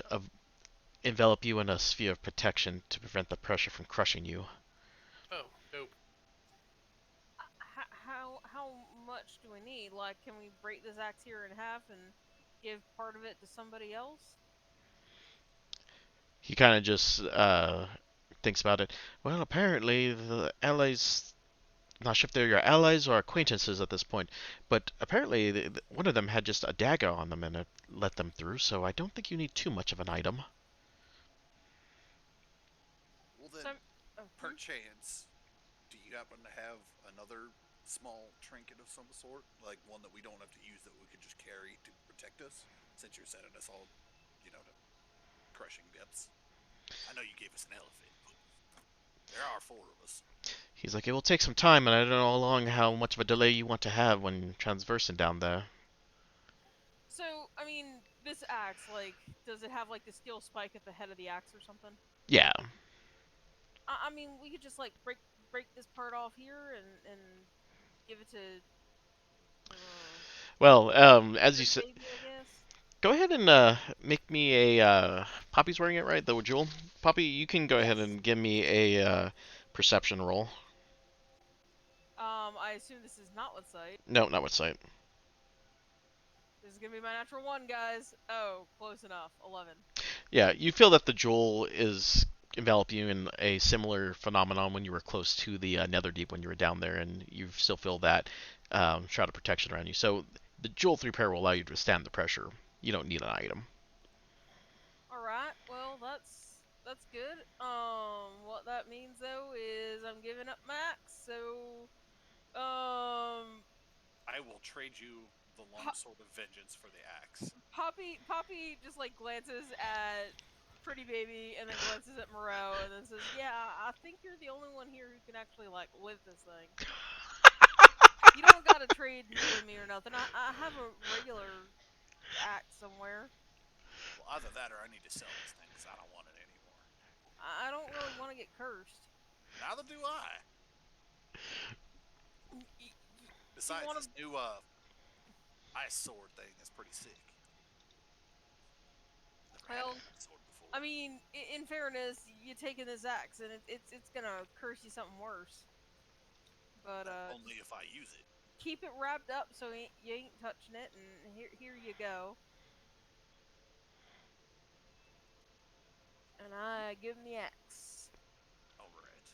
envelop you in a sphere of protection to prevent the pressure from crushing you. Oh, dope. How much do we need? Like, can we break this axe here in half and give part of it to somebody else? He kind of just thinks about it. Well, apparently the allies. Not sure if they're your allies or acquaintances at this point, but apparently one of them had just a dagger on them and it let them through. So I don't think you need too much of an item. Well then, Some, perchance, do you happen to have another small trinket of some sort, like one that we don't have to use that we could just carry to protect us, since you're sending us all, to crushing depths? I know you gave us an elephant, but there are 4 of us. He's like, it will take some time, and I don't know how much of a delay you want to have when transversing down there. So, I mean, this axe, like, does it have like the steel spike at the head of the axe or something? Yeah. I mean, we could just like break this part off here and give it to. Well, as you said, Baby, I guess. go ahead and make me a. Poppy's wearing it, right? The jewel. Poppy, you can go ahead Yes. and give me a perception roll. I assume this is not with sight. No, not with sight. This is gonna be my natural 1, guys. Oh, close enough. 11. Yeah, you feel that the jewel is envelop you in a similar phenomenon when you were close to the Netherdeep when you were down there, and you still feel that shroud of protection around you. So the jewel 3 pair will allow you to withstand the pressure. You don't need an item. All right. Well, that's good. What that means though is I'm giving up my axe. So, I will trade you the longsword of vengeance for the axe. Poppy just like glances at Pretty Baby and then glances at Moreau and then says, "Yeah, I think you're the only one here who can actually like live this thing. You don't gotta trade with me or nothing. I have a regular axe somewhere. Well, either that or I need to sell this thing because I don't want it anymore. I don't really want to get cursed. Neither do I. Besides, wanna- this new ice sword thing is pretty sick. Never had Well, an ice sword before. I mean, in fairness, you taking this axe and it's gonna curse you something worse. But only if I use it. keep it wrapped up so you ain't touching it, and here you go. And I give him the axe. Alright.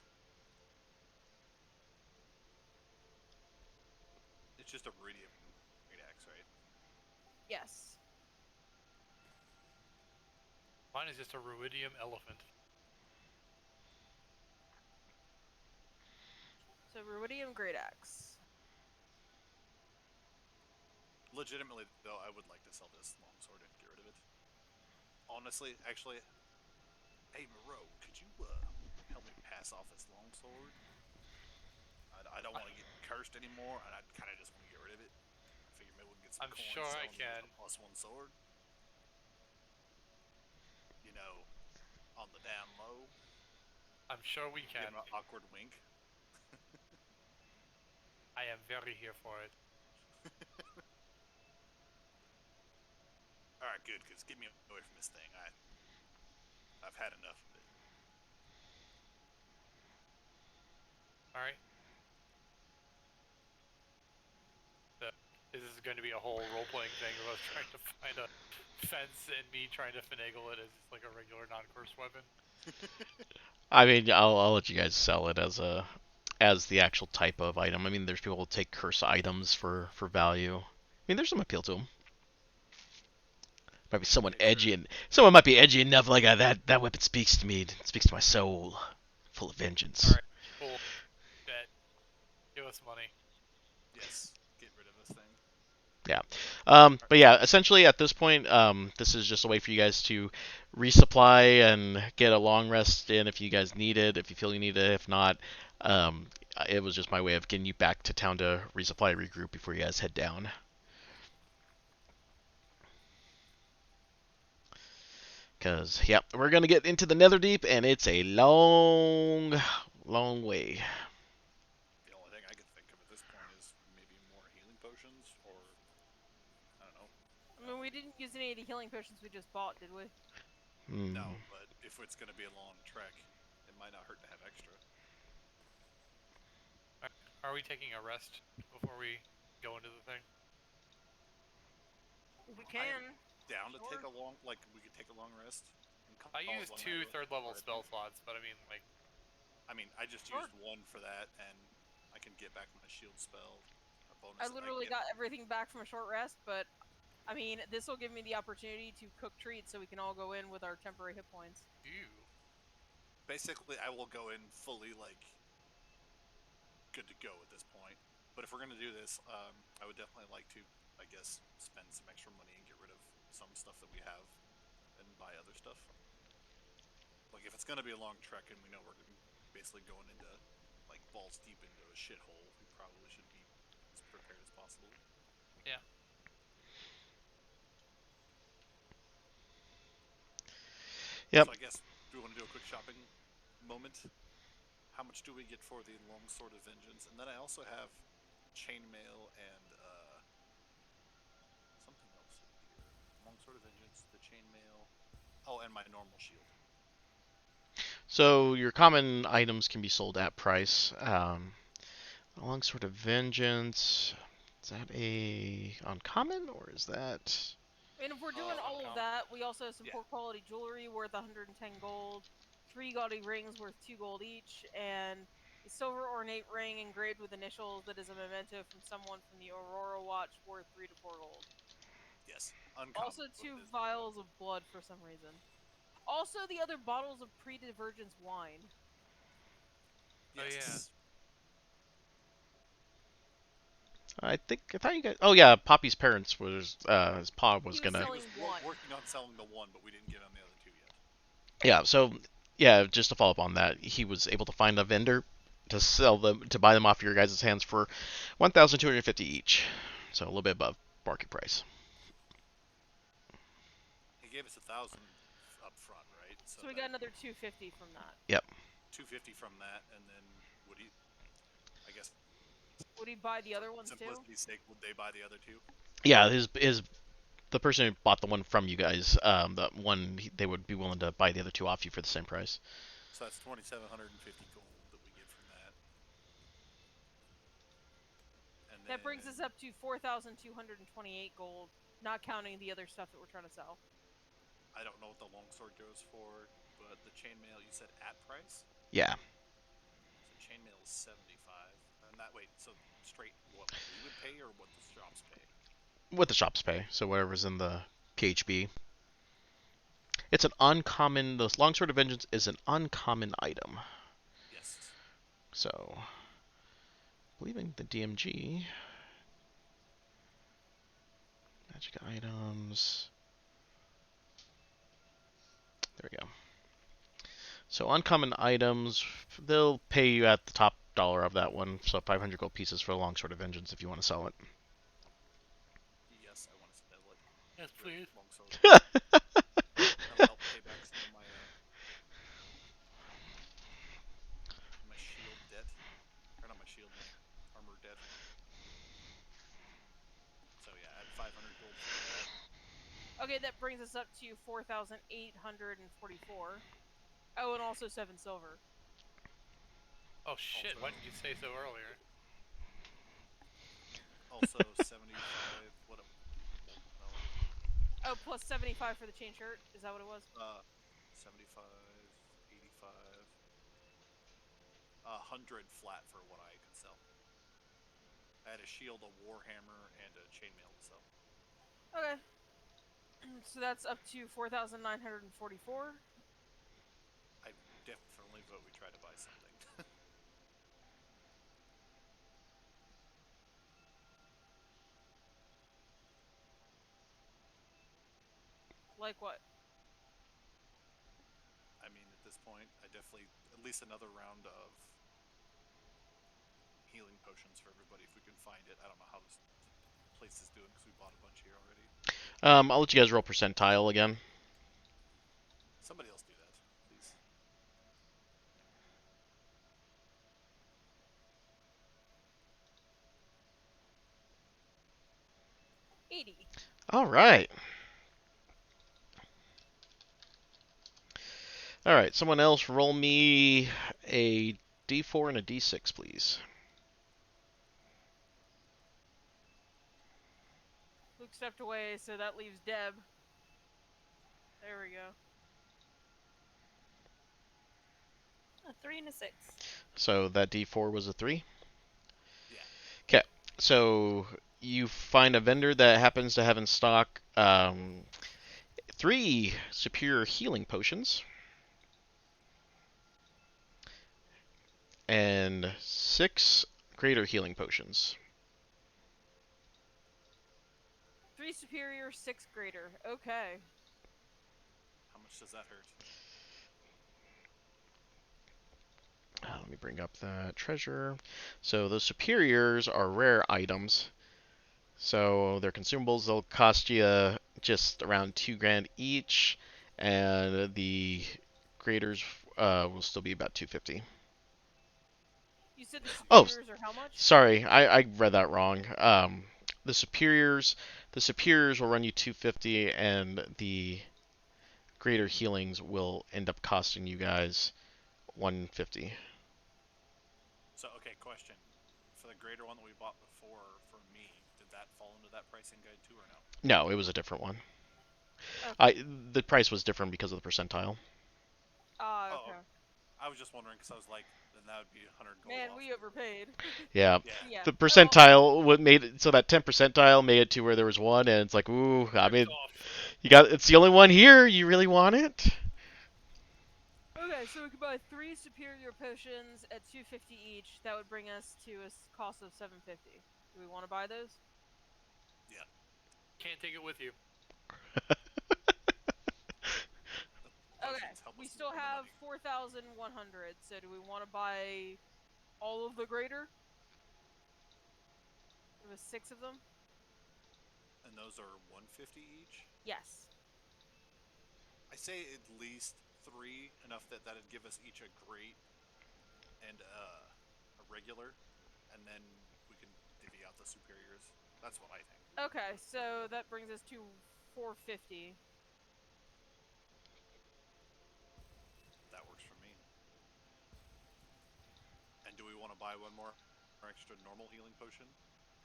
It's just a Ruidium great axe, right? Yes. Mine is just a Ruidium elephant. So Ruidium Great Axe. Legitimately, though, I would like to sell this longsword and get rid of it. Honestly, actually, hey Moreau, could you help me pass off this longsword? I don't want to get cursed anymore, and I kind of just want to get rid of it. I figure maybe we can get some I'm coins sure I selling it can. with a +1 sword. On the down low. I'm sure we Give can. him an awkward wink. I am very here for it. Alright, good, because get me away from this thing. I've had enough of it. Alright. So, this is going to be a whole role-playing thing of us trying to find a fence and me trying to finagle it as like a regular non-curse weapon. I mean, I'll let you guys sell it as a as the actual type of item. I mean, there's people who take curse items for value. I mean, there's some appeal to them. Might be someone Yeah, edgy, sure. and someone might be edgy enough. Like that weapon speaks to me. It speaks to my soul, full of vengeance. All right, cool. Bet. Give us money. Yes. Get rid of this thing. Yeah. But yeah, essentially at this point, this is just a way for you guys to resupply and get a long rest in if you guys need it, if you feel you need it. If not, it was just my way of getting you back to town to resupply, regroup before you guys head down. Because, yeah, we're going to get into the Netherdeep, and it's a long, long way. The only thing I could think of at this point is maybe more healing potions, or I don't know. I mean, we didn't use any of the healing potions we just bought, did we? Hmm. No, but if it's going to be a long trek, it might not hurt to have extra. Are we taking a rest before we go into the thing? We can. Down to Sure. take a long, like we could take a long rest. And I call it used one two night, third-level or I spell think- slots, but I mean, like, I mean, I just Sure. used one for that, and I can get back my shield spell. A bonus I that literally get. got everything back from a short rest, but I mean, this will give me the opportunity to cook treats so we can all go in with our temporary hit points. ew. Basically, I will go in fully like good to go at this point. But if we're gonna do this, I would definitely like to, I guess, spend some extra money and get rid of some stuff that we have, and buy other stuff. Like if it's gonna be a long trek and we know we're basically going into like balls deep into a shithole, we probably should be as prepared as possible. Yeah. Yep. So I guess do we want to do a quick shopping moment? How much do we get for the Longsword of Vengeance? And then I also have chainmail and something else in here. Longsword of Vengeance, the chainmail. Oh, and my normal shield. So your common items can be sold at price. Longsword of Vengeance. Is that a uncommon or is that? And if we're doing all of uncommon. that, we also have some Yeah. poor quality jewelry worth 110 gold, 3 gaudy rings worth 2 gold each, and a silver ornate ring engraved with initials that is a memento from someone from the Aurora Watch worth 3 to 4 gold. Yes, uncommon. Also, but 2 it is- vials of blood for some reason. Also, the other bottles of pre-divergence wine. Oh, yeah. Yes. I thought you guys. Oh yeah, Poppy's parents was his pa was He was gonna. He selling was one. working on selling the one, but we didn't get on the other two yet. Yeah. So yeah, just to follow up on that, he was able to find a vendor to sell them to buy them off your guys' hands for 1,250 each. So a little bit above market price. He gave us 1,000 up front, right? So we got another 250 from that. 250 from that, and then would he? I guess. Would he buy the other ones too? Simplicity's sake, would they buy the other two? Yeah, his the person who bought the one from you guys, the one they would be willing to buy the other two off you for the same price. So that's 2,750 gold that we get from that. And That brings then- us up to 4,228 gold, not counting the other stuff that we're trying to sell. I don't know what the longsword goes for, but the chainmail you said at price. Yeah. So chainmail is 75, and that wait, so straight what we would pay or what the shops pay? What the shops pay, so whatever's in the KHB. It's an uncommon. The Longsword of Vengeance is an uncommon item. Yes. So, believing the DMG. Magic items. There we go. So uncommon items, they'll pay you at the top dollar of that one. So 500 gold pieces for the Longsword of Vengeance if you want to sell it. Yes, I want to sell it. Yes, please. Longsword. That'll help pay back some of my shield debt, or not my shield, my armor debt. So yeah, add 500 gold for that. Okay, that brings us up to 4,844. Oh, and also 7 silver. Oh shit! Why didn't you say so earlier? Also 75. What? No. Oh, plus 75 for the chain shirt. Is that what it was? 75, 85, 100 flat for what I could sell. I had a shield, a warhammer, and a chainmail to sell. Okay. So that's up to 4,944. I definitely vote we try to buy something. Like what? I mean, at this point, I definitely at least another round of healing potions for everybody if we can find it. I don't know how this place is doing because we bought a bunch here already. I'll let you guys roll percentile again. Somebody else do that, please. $80. All right. All right. Someone else roll me a D4 and a D6, please. Luke stepped away, so that leaves Deb. There we go. A 3 and a 6. So that D4 was a 3? Yeah. Okay. So you find a vendor that happens to have in stock 3 superior healing potions and 6 greater healing potions. 3 superior, 6 greater. Okay. How much does that hurt? Let me bring up that treasure. So those superiors are rare items. So they're consumables. They'll cost you just around 2 grand each, and the graders will still be about 250. You said the Oh, superiors are how much? sorry, I read that wrong. The superiors will run you 250, and the greater healings will end up costing you guys 150. So, okay, question. For the greater one that we bought before for me, did that fall into that pricing guide too or no? No, it was a different one. Okay. The price was different because of the percentile. Oh, Okay. I was just wondering because I was like, then that would be 100 gold Man, off. we overpaid. Yeah. Yeah. Yeah. The Oh, percentile what made it so that 10 percentile made it to where there was one, and it's like, ooh, I mean, Ripped off. it's the only one here. You really want it? okay, so we could buy 3 superior potions at 250 each. That would bring us to a cost of 750. Do we want to buy those? Can't take it with you. Okay. Potions help We us still earn the have money. 4,100. So do we want to buy all of the greater? There was 6 of them. And those are 150 each? Yes. I say at least 3, enough that that'd give us each a great and a regular, and then we can divvy out the superiors. That's what I think. Okay, so that brings us to 450. That works for me. And do we want to buy one more extra normal healing potion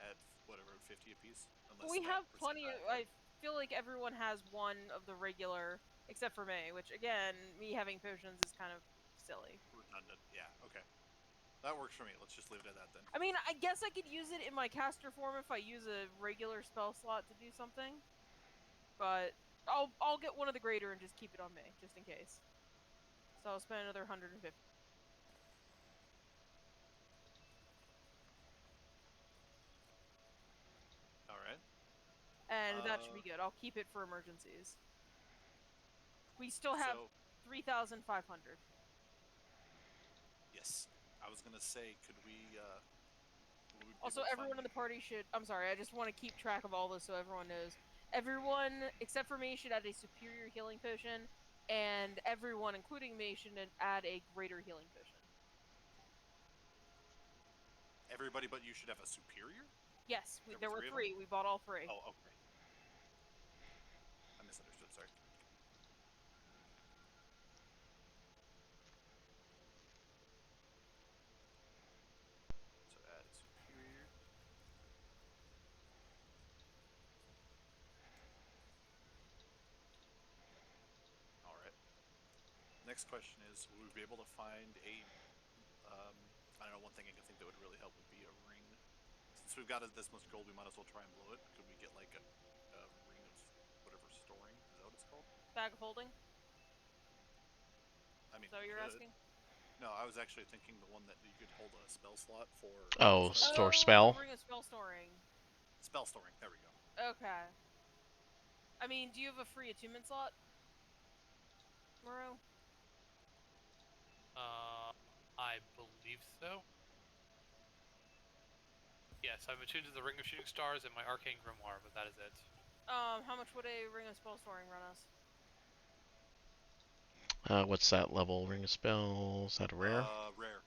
at whatever 50 apiece? Unless We that have plenty of. percentile- I feel like everyone has one of the regular, except for me. Which again, me having potions is kind of silly. redundant. Yeah. Okay. That works for me. Let's just leave it at that then. I mean, I guess I could use it in my caster form if I use a regular spell slot to do something. But I'll get one of the greater and just keep it on me, just in case. So I'll spend another 150. All right. And that should be good. I'll keep it for emergencies. We still have So 3,500. yes, I was gonna say, could we? Would we be Also, able to everyone in find- the party should. I'm sorry, I just want to keep track of all this so everyone knows. Everyone, except for me, should add a superior healing potion, and everyone, including me, should add a greater healing potion. Everybody but you should have a superior. Yes, There there were were 3 of them? 3. We bought all 3. Oh, okay. I misunderstood. Sorry. So add superior. All right. Next question is: will we be able to find a since we've got this much gold, we might as well try and blow it. Could we get like a ring of whatever storing? Is that what it's called? Bag of holding. I mean, So we you're could. asking? No, I was actually thinking the one that you could hold a spell slot for. Oh, spell- store spell. Ring of spell storing. Spell storing. There we go. Okay. I mean, do you have a free attunement slot, Moreau? I believe so. Yes, I'm attuned to the Ring of Shooting Stars and my Arcane Grimoire, but that is it. How much would a ring of spell storing run us? What's that level? Ring of Spell? Is that a rare? Rare.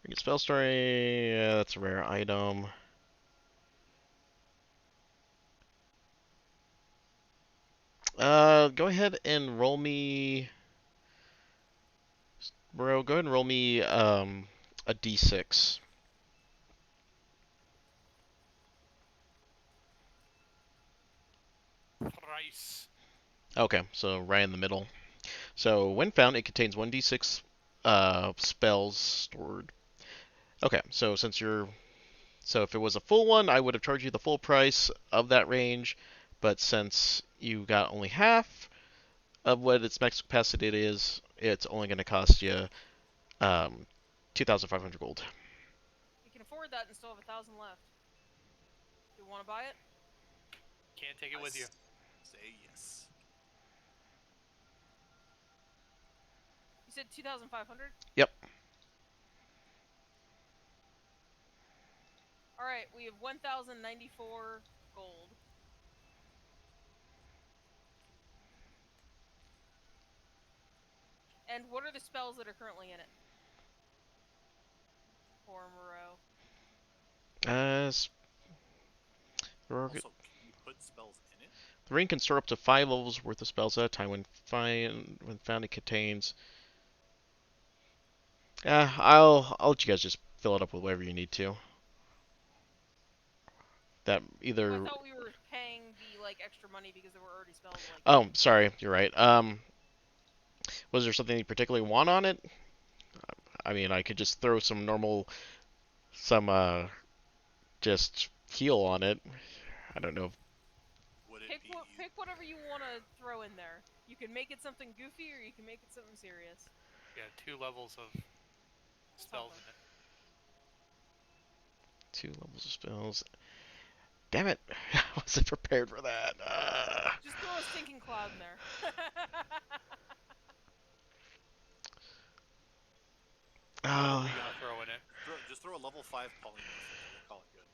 Ring of Spell Story. Yeah, that's a rare item. Go ahead and roll me. Bro, go ahead and roll me a d6. Thrice. Okay, so right in the middle. So when found, it contains 1d6 spells stored. Okay, so so if it was a full one, I would have charged you the full price of that range, but since you got only half of what its max capacity is, it's only going to cost you 2,500 gold. You can afford that and still have 1,000 left. Do you want to buy it? Can't take it with you. Say yes. You said 2,500? Yep. Alright, we have 1,094 gold. And what are the spells that are currently in it? For Moreau. Also, can you put spells in it? The ring can store up to 5 levels worth of spells at a time. When found, it contains. I'll let you guys just fill it up with whatever you need to. That either. Oh, I thought we were paying the extra money because there were already spells Oh, sorry, you're right. Was there something you particularly want on it? I mean, I could just throw just heal on it. I don't know. Would it pick whatever you want to throw in there. You can make it something goofy or you can make it something serious. Yeah, 2 levels of spells in it. 2 levels of spells. Damn it! I wasn't prepared for that. Just throw a stinking cloud in there. What are we gonna throw in it? Just throw a level 5 polymorph. We'll call it good.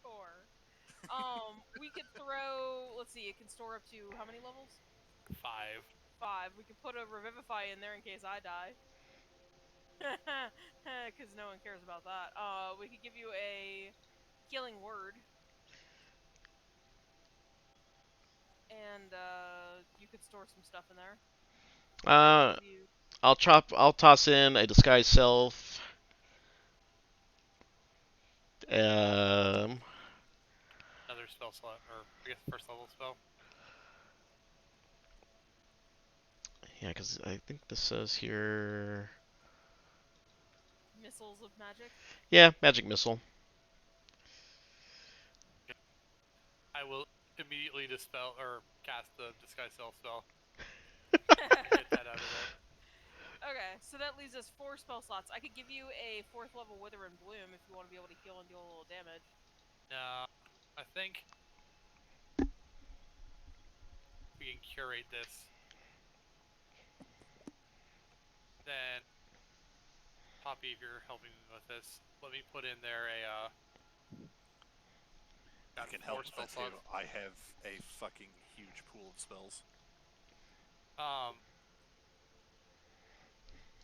Sure. We could throw. Let's see. It can store up to how many levels? 5. 5. We could put a revivify in there in case I die. Because no one cares about that. We could give you a healing word. And, you could store some stuff in there. I'll toss in a disguise self. Another spell slot, or I guess first level spell. Yeah, because I think this says here. Missiles of magic. Yeah, magic missile. I will immediately dispel or cast the disguise self spell. Get that out of there. Okay, so that leaves us 4 spell slots. I could give you a 4th level Wither and Bloom if you want to be able to heal and deal a little damage. No, I think we can curate this. Then, Poppy, if you're helping me with this, let me put in there a. I can help with that too. I have a fucking huge pool of spells.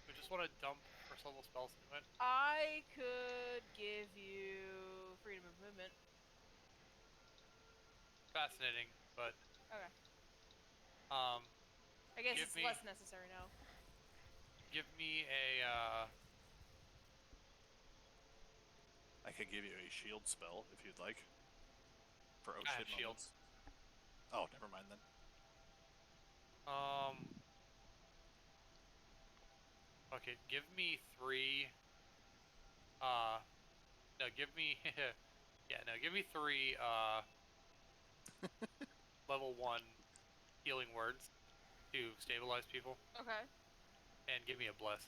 We just want to dump first level spells into it. I could give you freedom of movement. Fascinating, but Okay. I guess it's less necessary now. Give me a. I could give you a shield spell if you'd like. For oh shit shield. moments. Oh, never mind then. fuck it. Give me 3. No, give me. Give me 3. Level 1 healing words to stabilize people, Okay. and give me a bless.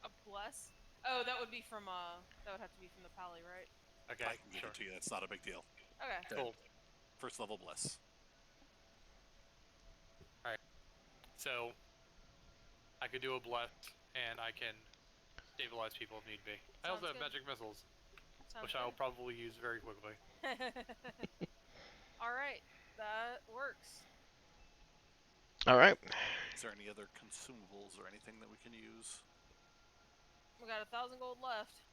A bless? Oh, that would be from that would have to be from the pally, right? Okay, I can give sure. it to you. That's not a big deal. Okay. Cool. First level bless. So, I could do a bless, and I can stabilize people if need be. I also Sounds have good. magic missiles, Sounds which I'll probably use very quickly. All right, that works. All right. Is there any other consumables or anything that we can use? We got 1,000 gold left.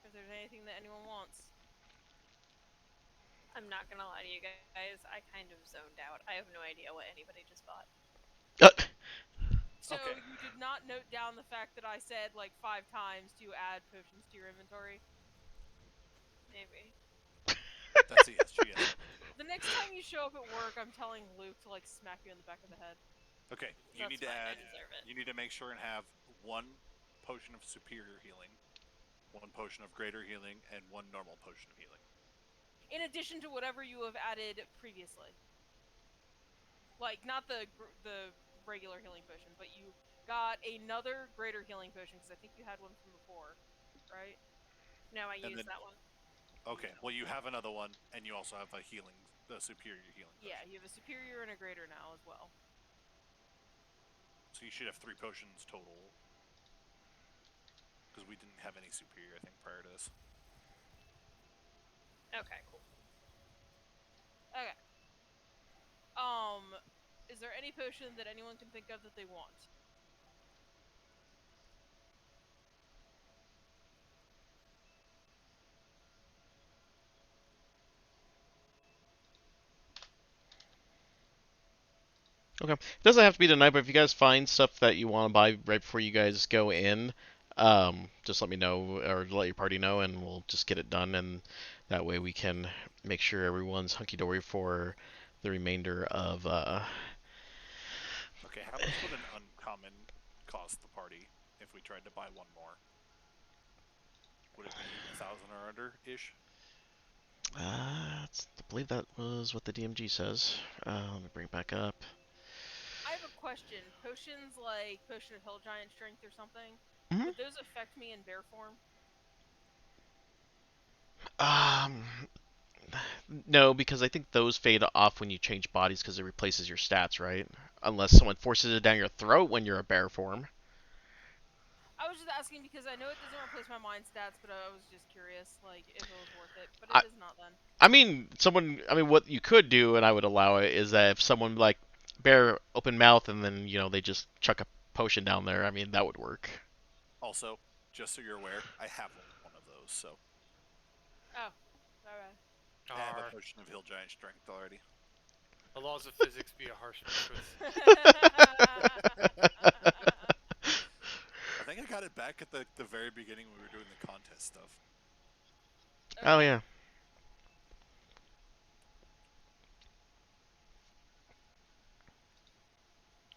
If there's anything that anyone wants. I'm not gonna lie to you guys. I kind of zoned out. I have no idea what anybody just bought. So Okay. you did not note down the fact that I said like 5 times to add potions to your inventory. Maybe. That's a yes. She yes. The next time you show up at work, I'm telling Luke to like smack you in the back of the head. Okay. You That's need to fine, I add. deserve it. You need to make sure and have 1 potion of superior healing, 1 potion of greater healing, and 1 normal potion of healing. In addition to whatever you have added previously. Like not the regular healing potion, but you got another greater healing potion because I think you had one from before, right? No, I And used then- that one. Okay. Well, you have another one, and you also have a superior healing. Yeah, Potion. you have a superior and a greater now as well. So you should have 3 potions total. Because we didn't have any superior, I think, prior to this. Okay, cool. Okay. Is there any potion that anyone can think of that they want? Okay. It doesn't have to be tonight, but if you guys find stuff that you want to buy right before you guys go in, just let me know or let your party know, and we'll just get it done. And that way we can make sure everyone's hunky dory for the remainder of. Okay, how much would an uncommon cost the party if we tried to buy 1 more? Would it be 1,000 or under ish? I believe that was what the DMG says. Let me bring it back up. I have a question. Potions like Potion of Hill Giant Strength or something, Mhm. would those affect me in bear form? No, because I think those fade off when you change bodies because it replaces your stats, right? Unless someone forces it down your throat when you're a bear form. I was just asking because I know it doesn't replace my mind stats, but I was just curious, like, if it was worth it. But it is not then. I mean, what you could do, and I would allow it, is that if someone like bear open mouth and then they just chuck a potion down there. I mean, that would work. Also, just so you're aware, I have 1 of those, so Oh, alright. I have a Are potion of Hill Giant Strength already. the laws of physics be a harsh mistress? I think I got it back at the very beginning when we were doing the contest stuff. Oh yeah.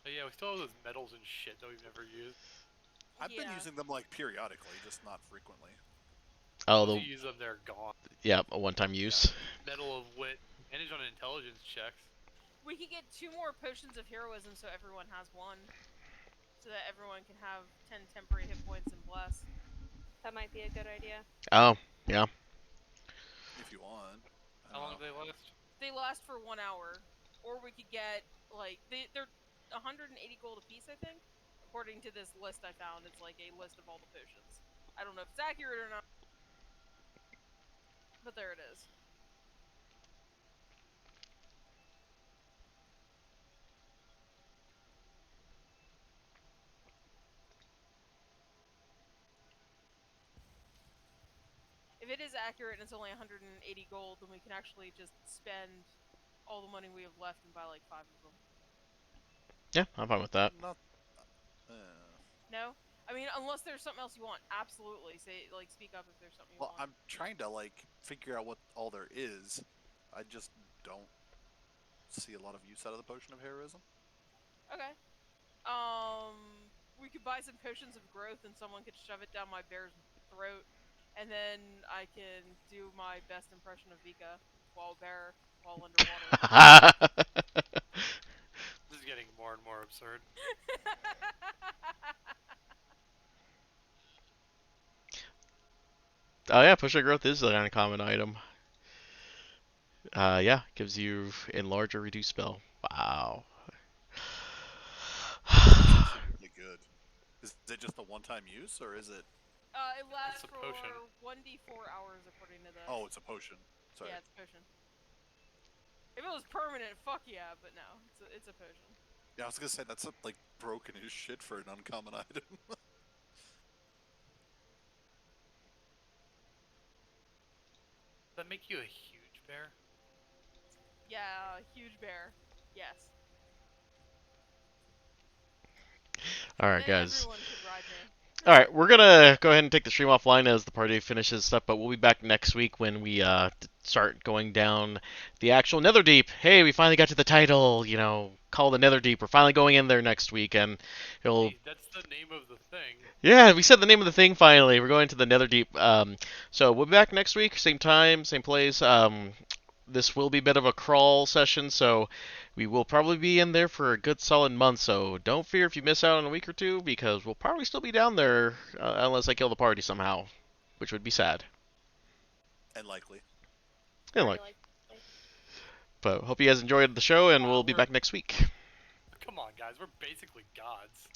But yeah, we still have those medals and shit that we've never used. I've been Yeah. using them like periodically, just not frequently. Oh, Once you use them, they're gone. a one-time use. Medal of Wit, advantage on intelligence checks. We could get 2 more potions of heroism so everyone has 1. So that everyone can have 10 temporary hit points and bless. That might be a good idea. Oh, yeah. If you want. How long do they last? They last for 1 hour. Or we could get, like, they're 180 gold apiece, I think? According to this list I found, it's like a list of all the potions. I don't know if it's accurate or not. But there it is. If it is accurate and it's only 180 gold, then we can actually just spend all the money we have left and buy like 5 of them. Yeah, I'm fine with that. Not. No? I mean, unless there's something else you want. Absolutely. Say, like, speak up if there's something you Well, want. I'm trying to like figure out what all there is. I just don't see a lot of use out of the potion of heroism. Okay. We could buy buy some potions of growth and someone could shove it down my bear's throat, and then I can do my best impression of Vika while underwater. This is getting more and more absurd. Oh yeah, potion of growth is an uncommon item. Yeah, gives you enlarge or reduce spell. Wow. That's actually really good. Is it just a one-time use, or is it? It lasts It's a for potion. 1d4 hours according to this. Oh, it's a potion. Sorry. Yeah, it's a potion. If it was permanent, fuck yeah, but no, it's a potion. Yeah, I was gonna say that's like broken as shit for an uncommon item. Does that make you a huge bear? Yeah, huge bear. Yes. All right, Then guys. everyone could ride me. All right, we're gonna go ahead and take the stream offline as the party finishes stuff, but we'll be back next week when we start going down the actual Netherdeep. Hey, we finally got to the title, you know, call the Netherdeep. We're finally going in there next week, and it'll. Hey, that's the name of the thing. Yeah, we said the name of the thing finally. We're going to the Netherdeep. So we'll be back next week, same time, same place. This will be a bit of a crawl session, so we will probably be in there for a good solid month. So don't fear if you miss out on a week or two, because we'll probably still be down there unless I kill the party somehow, which would be sad. And likely. Yeah, Very like, likely. but hope you guys enjoyed the show, and Wow, we'll be we're- back next week. Come on, guys. We're basically gods.